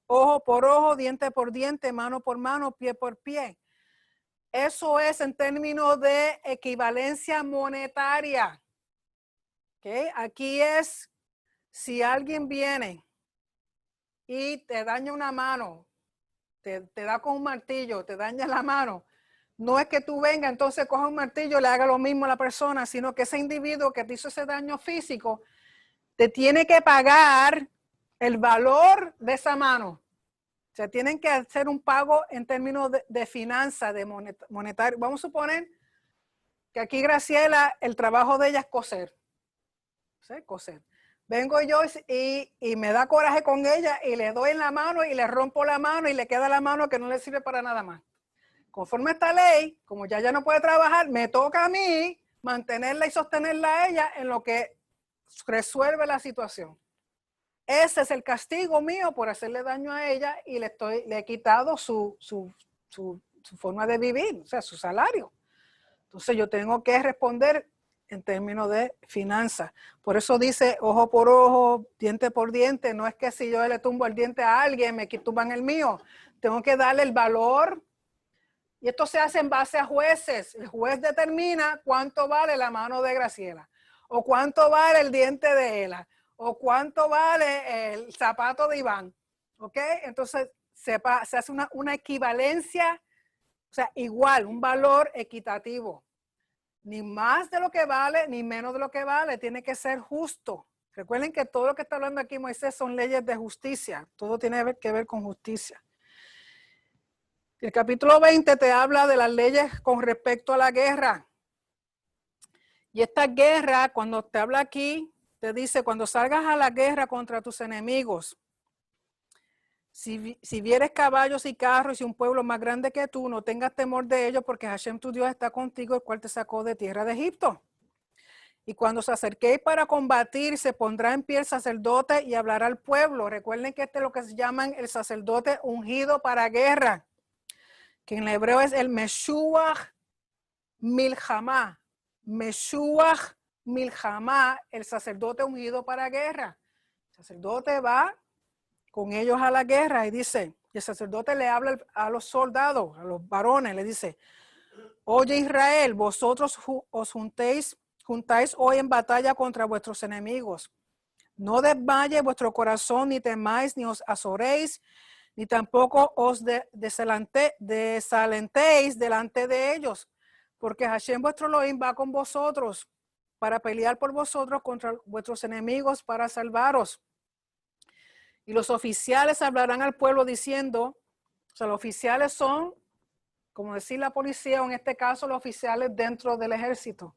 ojo por ojo, diente por diente, mano por mano, pie por pie. Eso es en términos de equivalencia monetaria. ¿Okay? Aquí es, si alguien viene y te daña una mano, te da con un martillo, te daña la mano, no es que tú vengas, entonces coja un martillo y le haga lo mismo a la persona, sino que ese individuo que te hizo ese daño físico te tiene que pagar el valor de esa mano. O sea, tienen que hacer un pago en términos de finanzas, de monetario. Vamos a suponer que aquí Graciela, el trabajo de ella es coser. ¿Sí? Coser. Vengo yo y me da coraje con ella y le doy en la mano y le rompo la mano y le queda la mano que no le sirve para nada más. Conforme a esta ley, como ya no puede trabajar, me toca a mí mantenerla y sostenerla a ella en lo que resuelve la situación. Ese es el castigo mío por hacerle daño a ella y le he quitado su forma de vivir, o sea, su salario. Entonces yo tengo que responder en términos de finanzas. Por eso dice ojo por ojo, diente por diente. No es que si yo le tumbo el diente a alguien, me tumban el mío. Tengo que darle el valor. Y esto se hace en base a jueces. El juez determina cuánto vale la mano de Graciela, o cuánto vale el diente de Ela, o cuánto vale el zapato de Iván. ¿Ok? Entonces se hace una equivalencia, o sea, igual, un valor equitativo. Ni más de lo que vale, ni menos de lo que vale. Tiene que ser justo. Recuerden que todo lo que está hablando aquí Moisés son leyes de justicia. Todo tiene que ver con justicia. El capítulo 20 te habla de las leyes con respecto a la guerra. Y esta guerra, cuando te habla aquí, te dice, cuando salgas a la guerra contra tus enemigos, si vieres caballos y carros y un pueblo más grande que tú, no tengas temor de ellos, porque Hashem tu Dios está contigo, el cual te sacó de tierra de Egipto. Y cuando se acerquéis para combatir, se pondrá en pie el sacerdote y hablará al pueblo. Recuerden que este es lo que se llaman el sacerdote ungido para guerra, que en hebreo es el Meshuach Milhamá. Meshuach Milhamá, el sacerdote ungido para guerra. El sacerdote va con ellos a la guerra y dice, el sacerdote le habla a los soldados, a los varones, le dice, oye Israel, vosotros os juntáis hoy en batalla contra vuestros enemigos. No desmaye vuestro corazón, ni temáis, ni os azoréis, ni tampoco os desalentéis delante de ellos, porque Hashem vuestro Elohim va con vosotros para pelear por vosotros contra vuestros enemigos para salvaros. Y los oficiales hablarán al pueblo diciendo, o sea, los oficiales son, como decir la policía, o en este caso los oficiales dentro del ejército.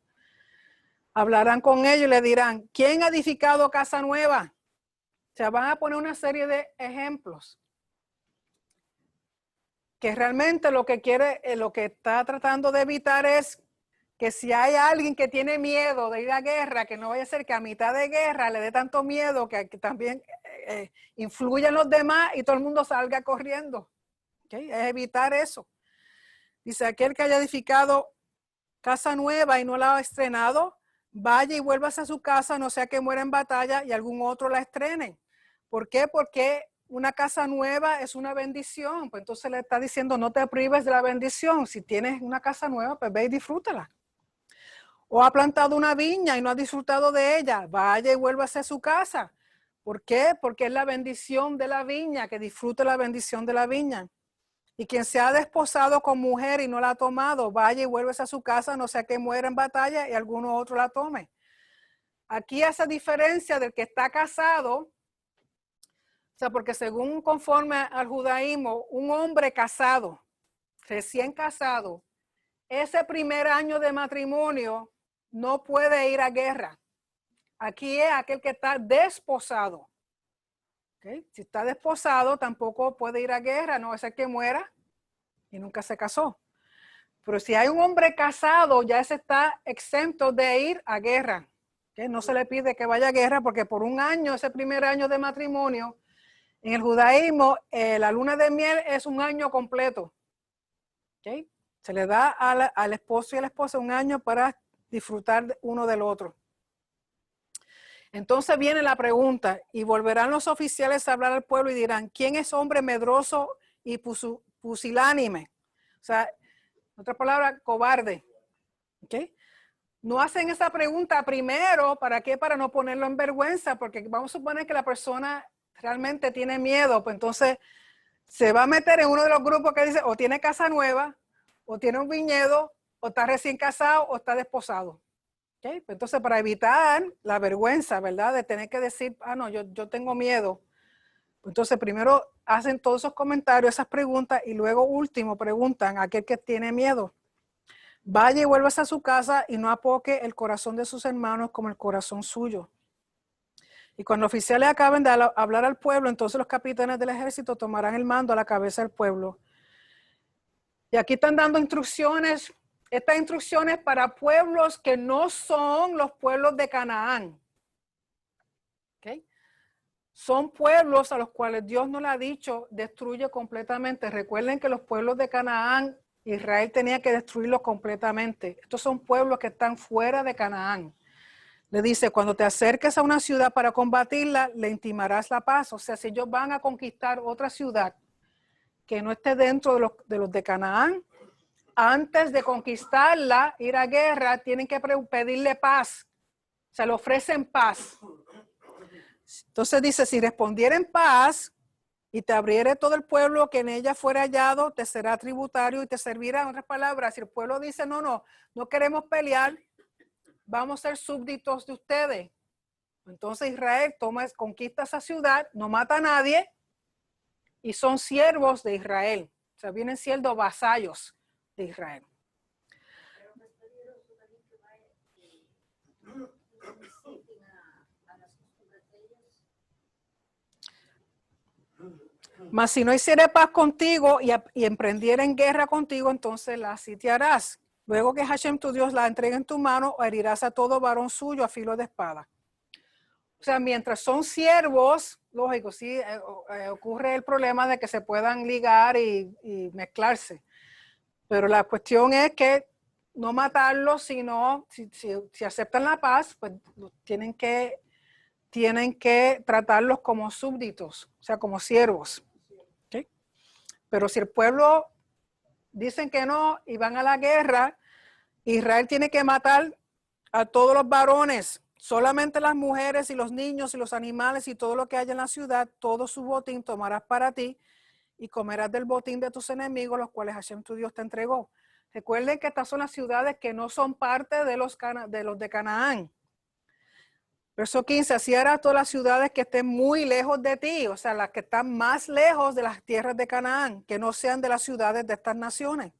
Hablarán con ellos y le dirán, ¿quién ha edificado casa nueva? O sea, van a poner una serie de ejemplos que realmente lo que está tratando de evitar es que si hay alguien que tiene miedo de ir a guerra, que no vaya a ser que a mitad de guerra le dé tanto miedo que también influya en los demás y todo el mundo salga corriendo. ¿Okay? Es evitar eso. Dice, aquel que haya edificado casa nueva y no la ha estrenado, vaya y vuélvase a su casa, no sea que muera en batalla y algún otro la estrene. ¿Por qué? Porque una casa nueva es una bendición. Pues entonces le está diciendo, no te prives de la bendición. Si tienes una casa nueva, pues ve y disfrútala. O ha plantado una viña y no ha disfrutado de ella, vaya y vuélvase a su casa. ¿Por qué? Porque es la bendición de la viña, que disfrute la bendición de la viña. Y quien se ha desposado con mujer y no la ha tomado, vaya y vuélvese a su casa, no sea que muera en batalla y alguno otro la tome. Aquí hace diferencia del que está casado, o sea, porque según conforme al judaísmo, un hombre casado, recién casado, ese primer año de matrimonio no puede ir a guerra. Aquí es aquel que está desposado. ¿Okay? Si está desposado, tampoco puede ir a guerra, no es el que muera y nunca se casó. Pero si hay un hombre casado, ya ese está exento de ir a guerra. ¿Okay? No se le pide que vaya a guerra porque por un año, ese primer año de matrimonio, en el judaísmo, la luna de miel es un año completo. ¿Okay? Se le da al esposo y a la esposa un año para disfrutar uno del otro. Entonces viene la pregunta, y volverán los oficiales a hablar al pueblo y dirán, ¿quién es hombre medroso y pusilánime? O sea, en otra palabra, cobarde. ¿Okay? No hacen esa pregunta primero, ¿para qué? Para no ponerlo en vergüenza, porque vamos a suponer que la persona realmente tiene miedo, pues entonces se va a meter en uno de los grupos que dice, o tiene casa nueva, o tiene un viñedo, o está recién casado, o está desposado. ¿Okay? Pues entonces, para evitar la vergüenza, ¿verdad? De tener que decir, no, yo tengo miedo. Entonces, primero hacen todos esos comentarios, esas preguntas, y luego, último, preguntan a aquel que tiene miedo. Vaya y vuélvase a su casa y no apoque el corazón de sus hermanos como el corazón suyo. Y cuando los oficiales acaben de hablar al pueblo, entonces los capitanes del ejército tomarán el mando a la cabeza del pueblo. Y aquí están dando instrucciones. Estas instrucciones para pueblos que no son los pueblos de Canaán. ¿Okay? Son pueblos a los cuales Dios no le ha dicho, destruye completamente. Recuerden que los pueblos de Canaán, Israel tenía que destruirlos completamente. Estos son pueblos que están fuera de Canaán. Le dice, cuando te acerques a una ciudad para combatirla, le intimarás la paz. O sea, si ellos van a conquistar otra ciudad que no esté dentro de los de Canaán, antes de conquistarla, ir a guerra, tienen que pedirle paz. Se le ofrecen paz. Entonces dice, si respondiera en paz y te abriere todo el pueblo que en ella fuera hallado, te será tributario y te servirá. En otras palabras, si el pueblo dice, no queremos pelear, vamos a ser súbditos de ustedes. Entonces Israel conquista esa ciudad, no mata a nadie y son siervos de Israel. O sea, vienen siendo vasallos de Israel. Mas si no hiciere paz contigo y emprendiera en guerra contigo, entonces la sitiarás. Luego que Hashem tu Dios la entregue en tu mano, herirás a todo varón suyo a filo de espada. O sea, mientras son siervos, lógico, sí, ocurre el problema de que se puedan ligar y mezclarse. Pero la cuestión es que no matarlos, sino si aceptan la paz, pues tienen que tratarlos como súbditos, o sea, como siervos. ¿Okay? Pero si el pueblo dicen que no y van a la guerra, Israel tiene que matar a todos los varones, solamente las mujeres y los niños y los animales y todo lo que haya en la ciudad, todo su botín tomarás para ti y comerás del botín de tus enemigos, los cuales Hashem tu Dios te entregó. Recuerden que estas son las ciudades que no son parte de los de Canaán. Verso 15, así harás todas las ciudades que estén muy lejos de ti, o sea, las que están más lejos de las tierras de Canaán, que no sean de las ciudades de estas naciones.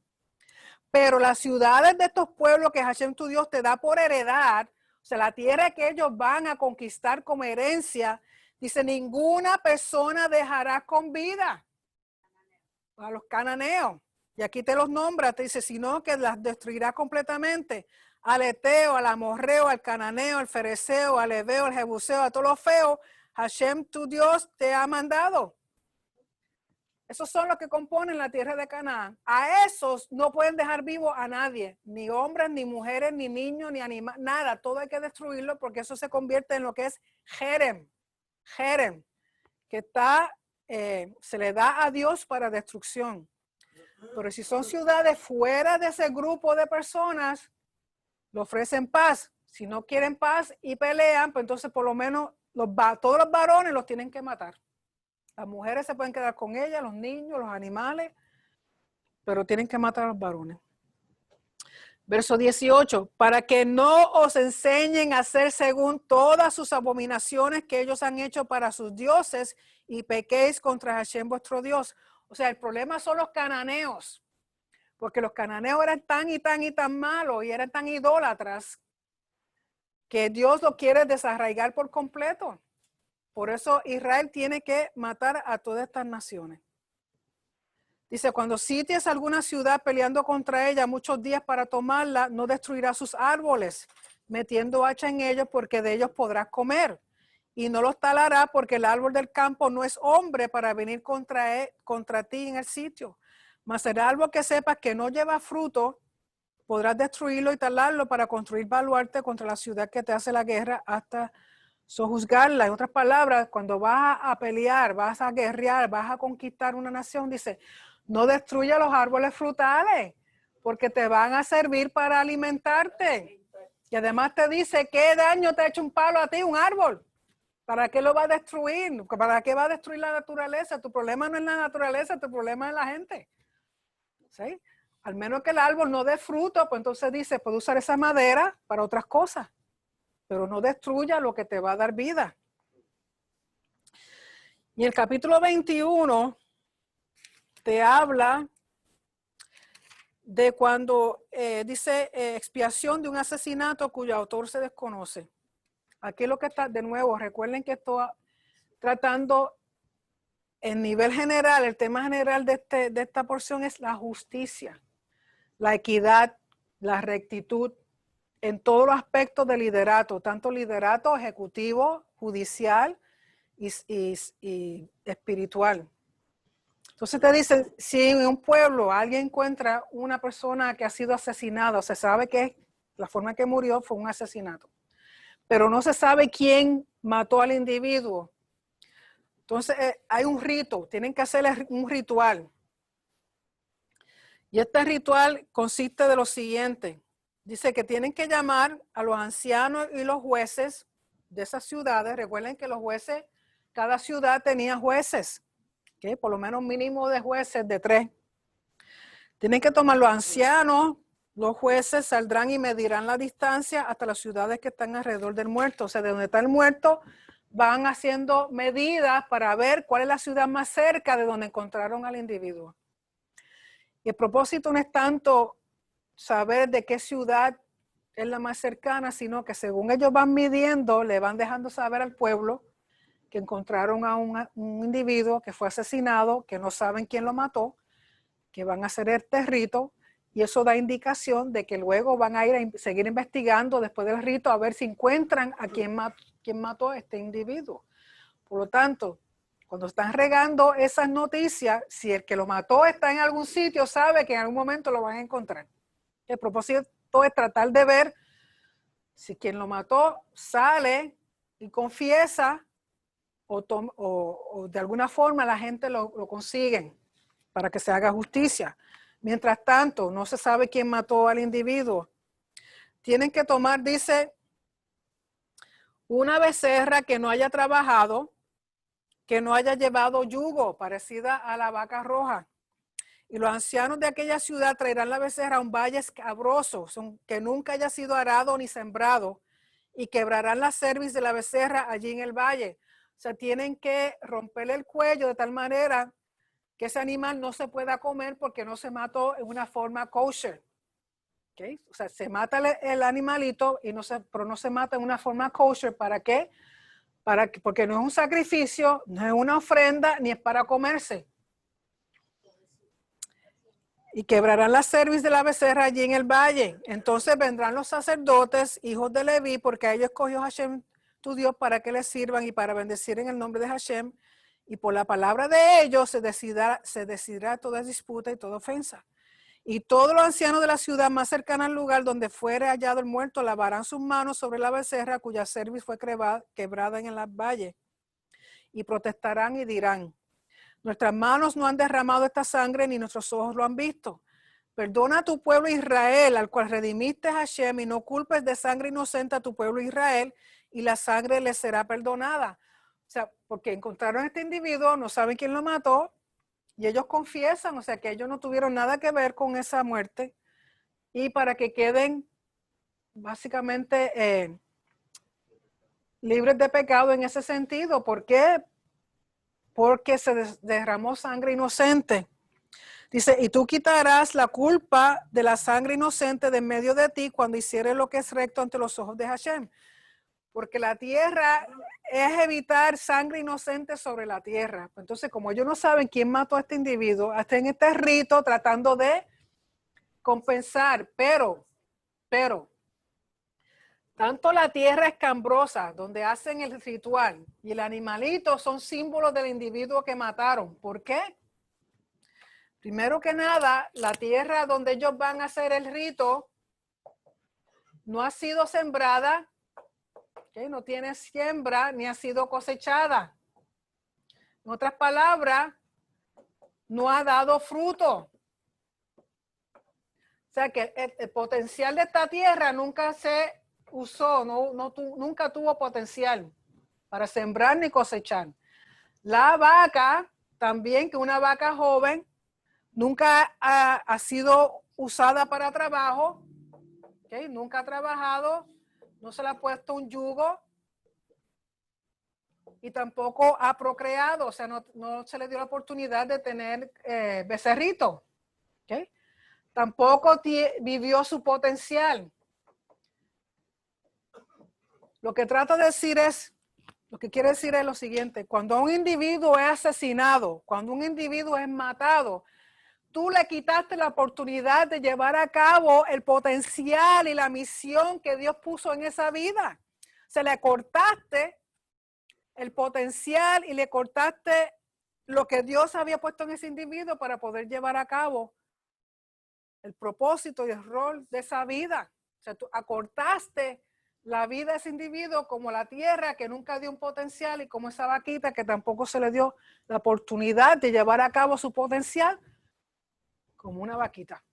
Pero las ciudades de estos pueblos que Hashem tu Dios te da por heredad, o sea, la tierra que ellos van a conquistar como herencia, dice, ninguna persona dejará con vida a los cananeos. Y aquí te los nombra, te dice, sino que las destruirá completamente. Al eteo, al amorreo, al cananeo, al fereceo, al heveo, al jebuseo, a todos los feos, Hashem tu Dios te ha mandado. Esos son los que componen la tierra de Canaán. A esos no pueden dejar vivo a nadie, ni hombres, ni mujeres, ni niños, ni animales, nada. Todo hay que destruirlo porque eso se convierte en lo que es Jerem, que está, se le da a Dios para destrucción. Pero si son ciudades fuera de ese grupo de personas, le ofrecen paz. Si no quieren paz y pelean, pues entonces por lo menos todos los varones los tienen que matar. Las mujeres se pueden quedar con ellas, los niños, los animales, pero tienen que matar a los varones. Verso 18, para que no os enseñen a hacer según todas sus abominaciones que ellos han hecho para sus dioses y pequéis contra Hashem vuestro Dios. O sea, el problema son los cananeos, porque los cananeos eran tan y tan malos y eran tan idólatras que Dios los quiere desarraigar por completo. Por eso Israel tiene que matar a todas estas naciones. Dice, cuando sities alguna ciudad peleando contra ella muchos días para tomarla, no destruirás sus árboles, metiendo hacha en ellos, porque de ellos podrás comer. Y no los talará, porque el árbol del campo no es hombre para venir contra ti en el sitio. Mas el árbol que sepas que no lleva fruto, podrás destruirlo y talarlo para construir baluarte contra la ciudad que te hace la guerra hasta sojuzgarla. En otras palabras, cuando vas a pelear, vas a guerrear, vas a conquistar una nación, dice, no destruya los árboles frutales, porque te van a servir para alimentarte. Y además te dice, ¿qué daño te ha hecho un palo a ti, un árbol? ¿Para qué lo va a destruir? ¿Para qué va a destruir la naturaleza? Tu problema no es la naturaleza, tu problema es la gente. ¿Sí? Al menos que el árbol no dé fruto, pues entonces dice, puedo usar esa madera para otras cosas, pero no destruya lo que te va a dar vida. Y el capítulo 21 te habla de cuando dice expiación de un asesinato cuyo autor se desconoce. Aquí lo que está, de nuevo, recuerden que estoy tratando en nivel general, el tema general de esta porción es la justicia, la equidad, la rectitud en todos los aspectos del liderato, tanto liderato ejecutivo, judicial y espiritual. Entonces te dice, si en un pueblo alguien encuentra una persona que ha sido asesinada, o se sabe que la forma que murió fue un asesinato, pero no se sabe quién mató al individuo. Entonces hay un rito, tienen que hacer un ritual. Y este ritual consiste de lo siguiente. Dice que tienen que llamar a los ancianos y los jueces de esas ciudades. Recuerden que los jueces, cada ciudad tenía jueces, ¿okay? Por lo menos un mínimo de jueces de 3. Tienen que tomar los ancianos, los jueces saldrán y medirán la distancia hasta las ciudades que están alrededor del muerto. O sea, de donde está el muerto, van haciendo medidas para ver cuál es la ciudad más cerca de donde encontraron al individuo. Y el propósito no es tanto saber de qué ciudad es la más cercana, sino que según ellos van midiendo, le van dejando saber al pueblo que encontraron a un individuo que fue asesinado, que no saben quién lo mató, que van a hacer este rito, y eso da indicación de que luego van a ir a seguir investigando después del rito a ver si encuentran a quién mató a este individuo. Por lo tanto, cuando están regando esas noticias, si el que lo mató está en algún sitio, sabe que en algún momento lo van a encontrar. El propósito es tratar de ver si quien lo mató sale y confiesa o de alguna forma la gente lo consigue para que se haga justicia. Mientras tanto, no se sabe quién mató al individuo. Tienen que tomar, dice, una becerra que no haya trabajado, que no haya llevado yugo, parecida a la vaca roja. Y los ancianos de aquella ciudad traerán la becerra a un valle escabroso, que nunca haya sido arado ni sembrado, y quebrarán la cerviz de la becerra allí en el valle. O sea, tienen que romperle el cuello de tal manera que ese animal no se pueda comer porque no se mató en una forma kosher. ¿Okay? O sea, se mata el animalito, pero no se mata en una forma kosher. ¿Para qué? Porque no es un sacrificio, no es una ofrenda, ni es para comerse. Y quebrarán la cerviz de la becerra allí en el valle. Entonces vendrán los sacerdotes, hijos de Leví, porque a ellos escogió Hashem, tu Dios, para que les sirvan y para bendecir en el nombre de Hashem. Y por la palabra de ellos se decidirá toda disputa y toda ofensa. Y todos los ancianos de la ciudad más cercana al lugar donde fuere hallado el muerto lavarán sus manos sobre la becerra cuya cerviz fue quebrada en el valle. Y protestarán y dirán: nuestras manos no han derramado esta sangre ni nuestros ojos lo han visto. Perdona a tu pueblo Israel, al cual redimiste a Hashem, y no culpes de sangre inocente a tu pueblo Israel, y la sangre les será perdonada. O sea, porque encontraron a este individuo, no saben quién lo mató, y ellos confiesan, o sea, que ellos no tuvieron nada que ver con esa muerte, y para que queden básicamente libres de pecado en ese sentido. ¿Por qué? Porque se derramó sangre inocente. Dice, y tú quitarás la culpa de la sangre inocente de en medio de ti cuando hicieres lo que es recto ante los ojos de Hashem. Porque la tierra es evitar sangre inocente sobre la tierra. Entonces, como ellos no saben quién mató a este individuo, hasta en este rito tratando de compensar, pero, tanto la tierra escambrosa, donde hacen el ritual, y el animalito son símbolos del individuo que mataron. ¿Por qué? Primero que nada, la tierra donde ellos van a hacer el rito no ha sido sembrada, ¿okay? No tiene siembra ni ha sido cosechada. En otras palabras, no ha dado fruto. O sea que el potencial de esta tierra nunca se usó, nunca tuvo potencial para sembrar ni cosechar. La vaca, también, que una vaca joven, nunca ha sido usada para trabajo, ¿okay? Nunca ha trabajado, no se le ha puesto un yugo y tampoco ha procreado, o sea, no se le dio la oportunidad de tener becerrito, ¿okay? Tampoco vivió su potencial. Lo que trato de decir es, lo que quiere decir es lo siguiente: cuando un individuo es asesinado, cuando un individuo es matado, tú le quitaste la oportunidad de llevar a cabo el potencial y la misión que Dios puso en esa vida. Se le cortaste el potencial y le cortaste lo que Dios había puesto en ese individuo para poder llevar a cabo el propósito y el rol de esa vida. O sea, tú acortaste la vida de ese individuo como la tierra que nunca dio un potencial, y como esa vaquita que tampoco se le dio la oportunidad de llevar a cabo su potencial como una vaquita.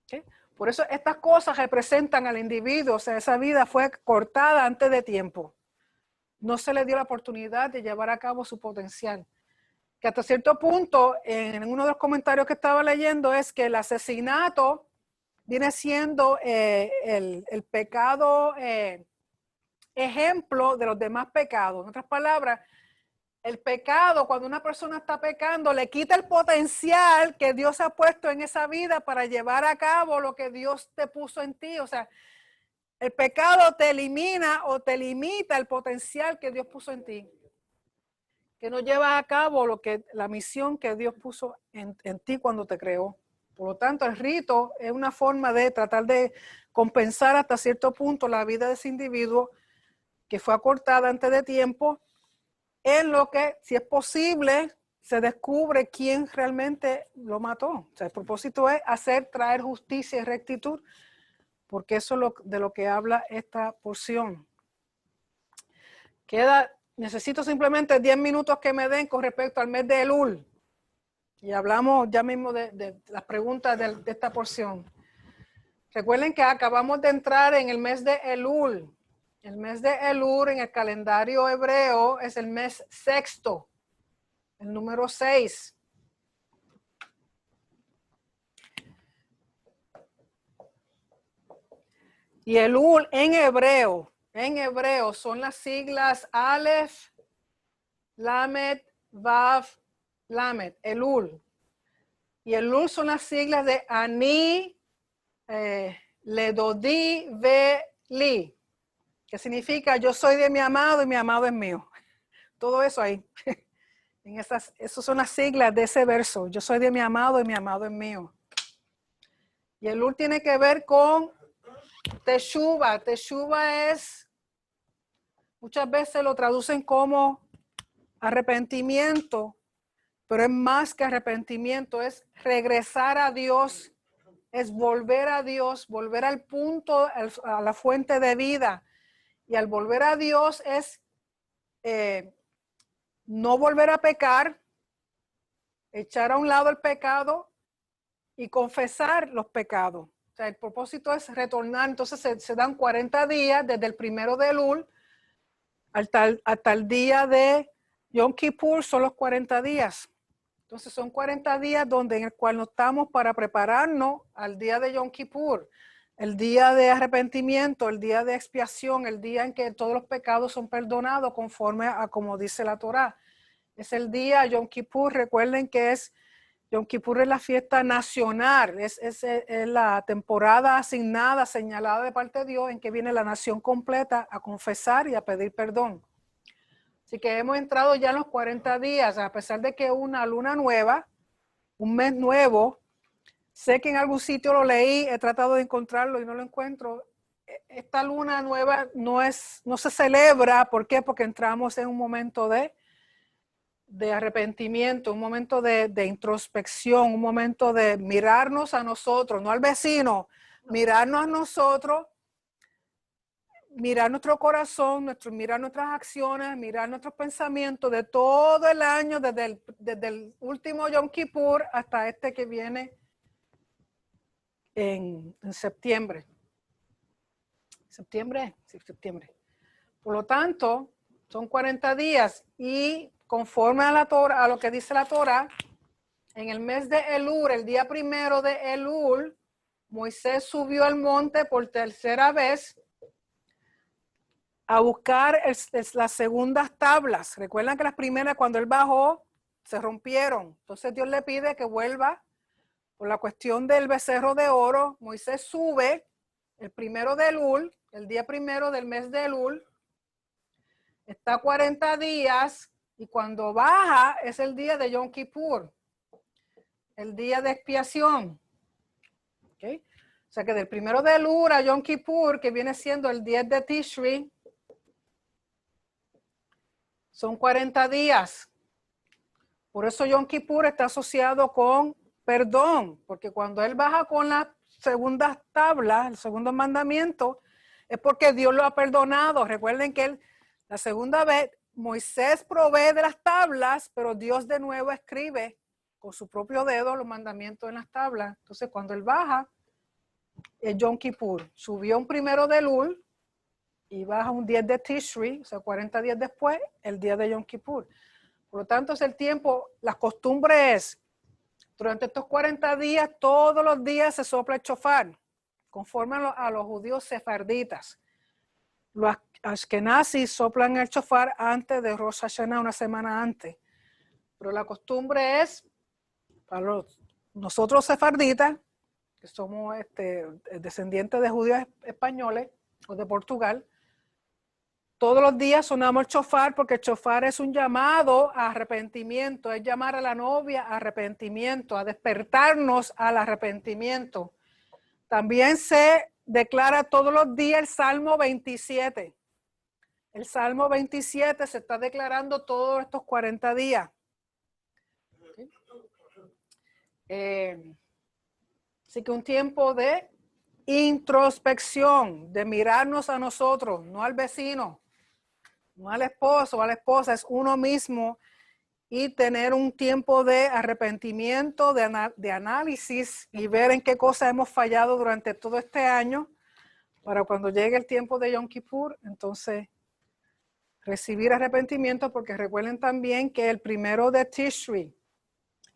¿Okay? Por eso estas cosas representan al individuo. O sea, esa vida fue cortada antes de tiempo. No se le dio la oportunidad de llevar a cabo su potencial. Que hasta cierto punto, en uno de los comentarios que estaba leyendo, es que el asesinato viene siendo el pecado ejemplo de los demás pecados. En otras palabras, el pecado, cuando una persona está pecando, le quita el potencial que Dios ha puesto en esa vida para llevar a cabo lo que Dios te puso en ti. O sea, el pecado te elimina o te limita el potencial que Dios puso en ti. que no llevas a cabo la misión que Dios puso en ti cuando te creó. Por lo tanto, el rito es una forma de tratar de compensar hasta cierto punto la vida de ese individuo que fue acortada antes de tiempo, en lo que, si es posible, se descubre quién realmente lo mató. O sea, el propósito es traer justicia y rectitud, porque eso es de lo que habla esta porción. Necesito simplemente 10 minutos que me den con respecto al mes de Elul. Y hablamos ya mismo de las preguntas de esta porción. Recuerden que acabamos de entrar en el mes de Elul. El mes de Elul en el calendario hebreo es el mes sexto, el número 6. Y Elul en hebreo son las siglas Aleph, Lamed, Vav, Lamed, Elul. Y Elul son las siglas de Ani, Ledodi, Ve, Li, que significa yo soy de mi amado y mi amado es mío. Todo eso ahí. Esas son las siglas de ese verso. Yo soy de mi amado y mi amado es mío. Y Elul tiene que ver con Teshuva. Teshuva muchas veces lo traducen como arrepentimiento, pero es más que arrepentimiento, es regresar a Dios, es volver a Dios, volver al punto, a la fuente de vida. Y al volver a Dios es no volver a pecar, echar a un lado el pecado y confesar los pecados. O sea, el propósito es retornar. Entonces se dan 40 días desde el 1 de Elul hasta el día de Yom Kippur, son los 40 días. Entonces son 40 días en el cual nos estamos para prepararnos al día de Yom Kippur, el día de arrepentimiento, el día de expiación, el día en que todos los pecados son perdonados conforme a como dice la Torá. Es el día Yom Kippur. Recuerden que Yom Kippur es la fiesta nacional, es la temporada asignada, señalada de parte de Dios, en que viene la nación completa a confesar y a pedir perdón. Así que hemos entrado ya en los 40 días, a pesar de que es una luna nueva, un mes nuevo. Sé que en algún sitio lo leí, he tratado de encontrarlo y no lo encuentro. Esta luna nueva no se celebra. ¿Por qué? Porque entramos en un momento de arrepentimiento, un momento de introspección, un momento de mirarnos a nosotros, no al vecino, mirarnos a nosotros, mirar nuestro corazón, mirar nuestras acciones, mirar nuestros pensamientos de todo el año, desde el último Yom Kippur hasta este que viene en septiembre. ¿Septiembre? Sí, septiembre. Por lo tanto, son 40 días y conforme a la Torá, a lo que dice la Torá, en el mes de Elul, el día 1 de Elul, Moisés subió al monte por tercera vez a buscar las segundas tablas. Recuerdan que las primeras, cuando él bajó, se rompieron. Entonces Dios le pide que vuelva por la cuestión del becerro de oro. Moisés sube el 1 de Elul, el día 1 del mes de Elul, está 40 días y cuando baja es el día de Yom Kippur, el día de expiación. ¿Okay? O sea que del 1 de Elul a Yom Kippur, que viene siendo el 10 de Tishri, son 40 días. Por eso Yom Kippur está asociado con perdón, porque cuando él baja con las segundas tablas, el segundo mandamiento, es porque Dios lo ha perdonado. Recuerden que la segunda vez Moisés provee de las tablas, pero Dios de nuevo escribe con su propio dedo los mandamientos en las tablas. Entonces cuando él baja, es Yom Kippur. Subió un 1 de Elul y baja un 10 de Tishri, o sea 40 días después, el día de Yom Kippur. Por lo tanto, es el tiempo, las costumbres durante estos 40 días, todos los días se sopla el shofar, conforme a los judíos sefarditas. Los ashkenazis soplan el shofar antes de Rosh Hashanah, una semana antes. Pero la costumbre es, para nosotros sefarditas, que somos descendientes de judíos españoles o de Portugal, Todos los días sonamos el shofar porque el shofar es un llamado a arrepentimiento, es llamar a la novia a arrepentimiento, a despertarnos al arrepentimiento. También se declara todos los días el Salmo 27. El Salmo 27 se está declarando todos estos 40 días. Así que un tiempo de introspección, de mirarnos a nosotros, no al vecino, no al esposo o a la esposa, es uno mismo, y tener un tiempo de arrepentimiento, de análisis y ver en qué cosas hemos fallado durante todo este año para cuando llegue el tiempo de Yom Kippur, entonces recibir arrepentimiento, porque recuerden también que el 1 de Tishri,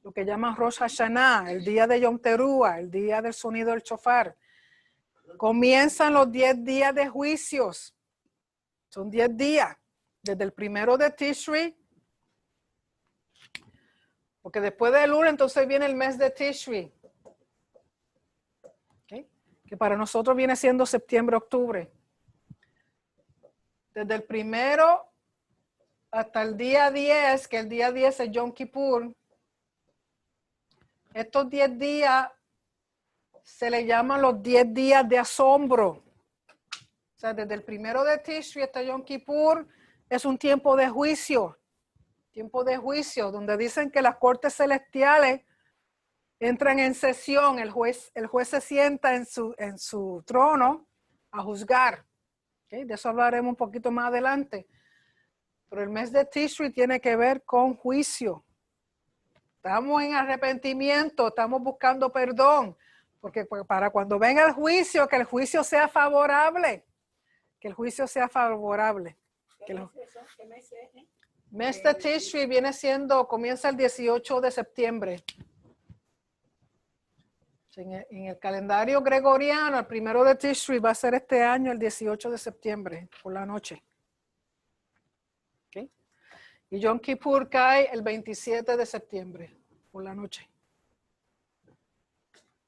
lo que llaman Rosh Hashanah, el día de Yom Teruah, el día del sonido del shofar, comienzan los 10 días de juicios. Son 10 días, desde el 1 de Tishri, porque después de Elul entonces viene el mes de Tishri, ¿okay? Que para nosotros viene siendo septiembre, octubre. Desde el 1 hasta el día 10, que el día 10 es Yom Kippur, estos 10 días se le llaman los 10 días de asombro. O sea, desde el 1 de Tishri hasta Yom Kippur es un tiempo de juicio. Tiempo de juicio, donde dicen que las cortes celestiales entran en sesión, el juez se sienta en su trono a juzgar. ¿Okay? De eso hablaremos un poquito más adelante. Pero el mes de Tishri tiene que ver con juicio. Estamos en arrepentimiento, estamos buscando perdón, porque para cuando venga el juicio, que el juicio sea favorable. Que el juicio sea favorable. ¿Qué mes es eso? ¿Qué mes es? Mes de Tishri comienza el 18 de septiembre. En el calendario gregoriano, el 1 de Tishri va a ser este año el 18 de septiembre, por la noche. ¿Okay? Y Yom Kippur cae el 27 de septiembre, por la noche.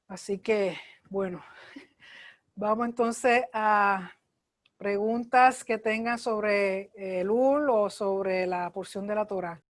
Así que, bueno, vamos entonces a preguntas que tengan sobre el Elul o sobre la porción de la Torá.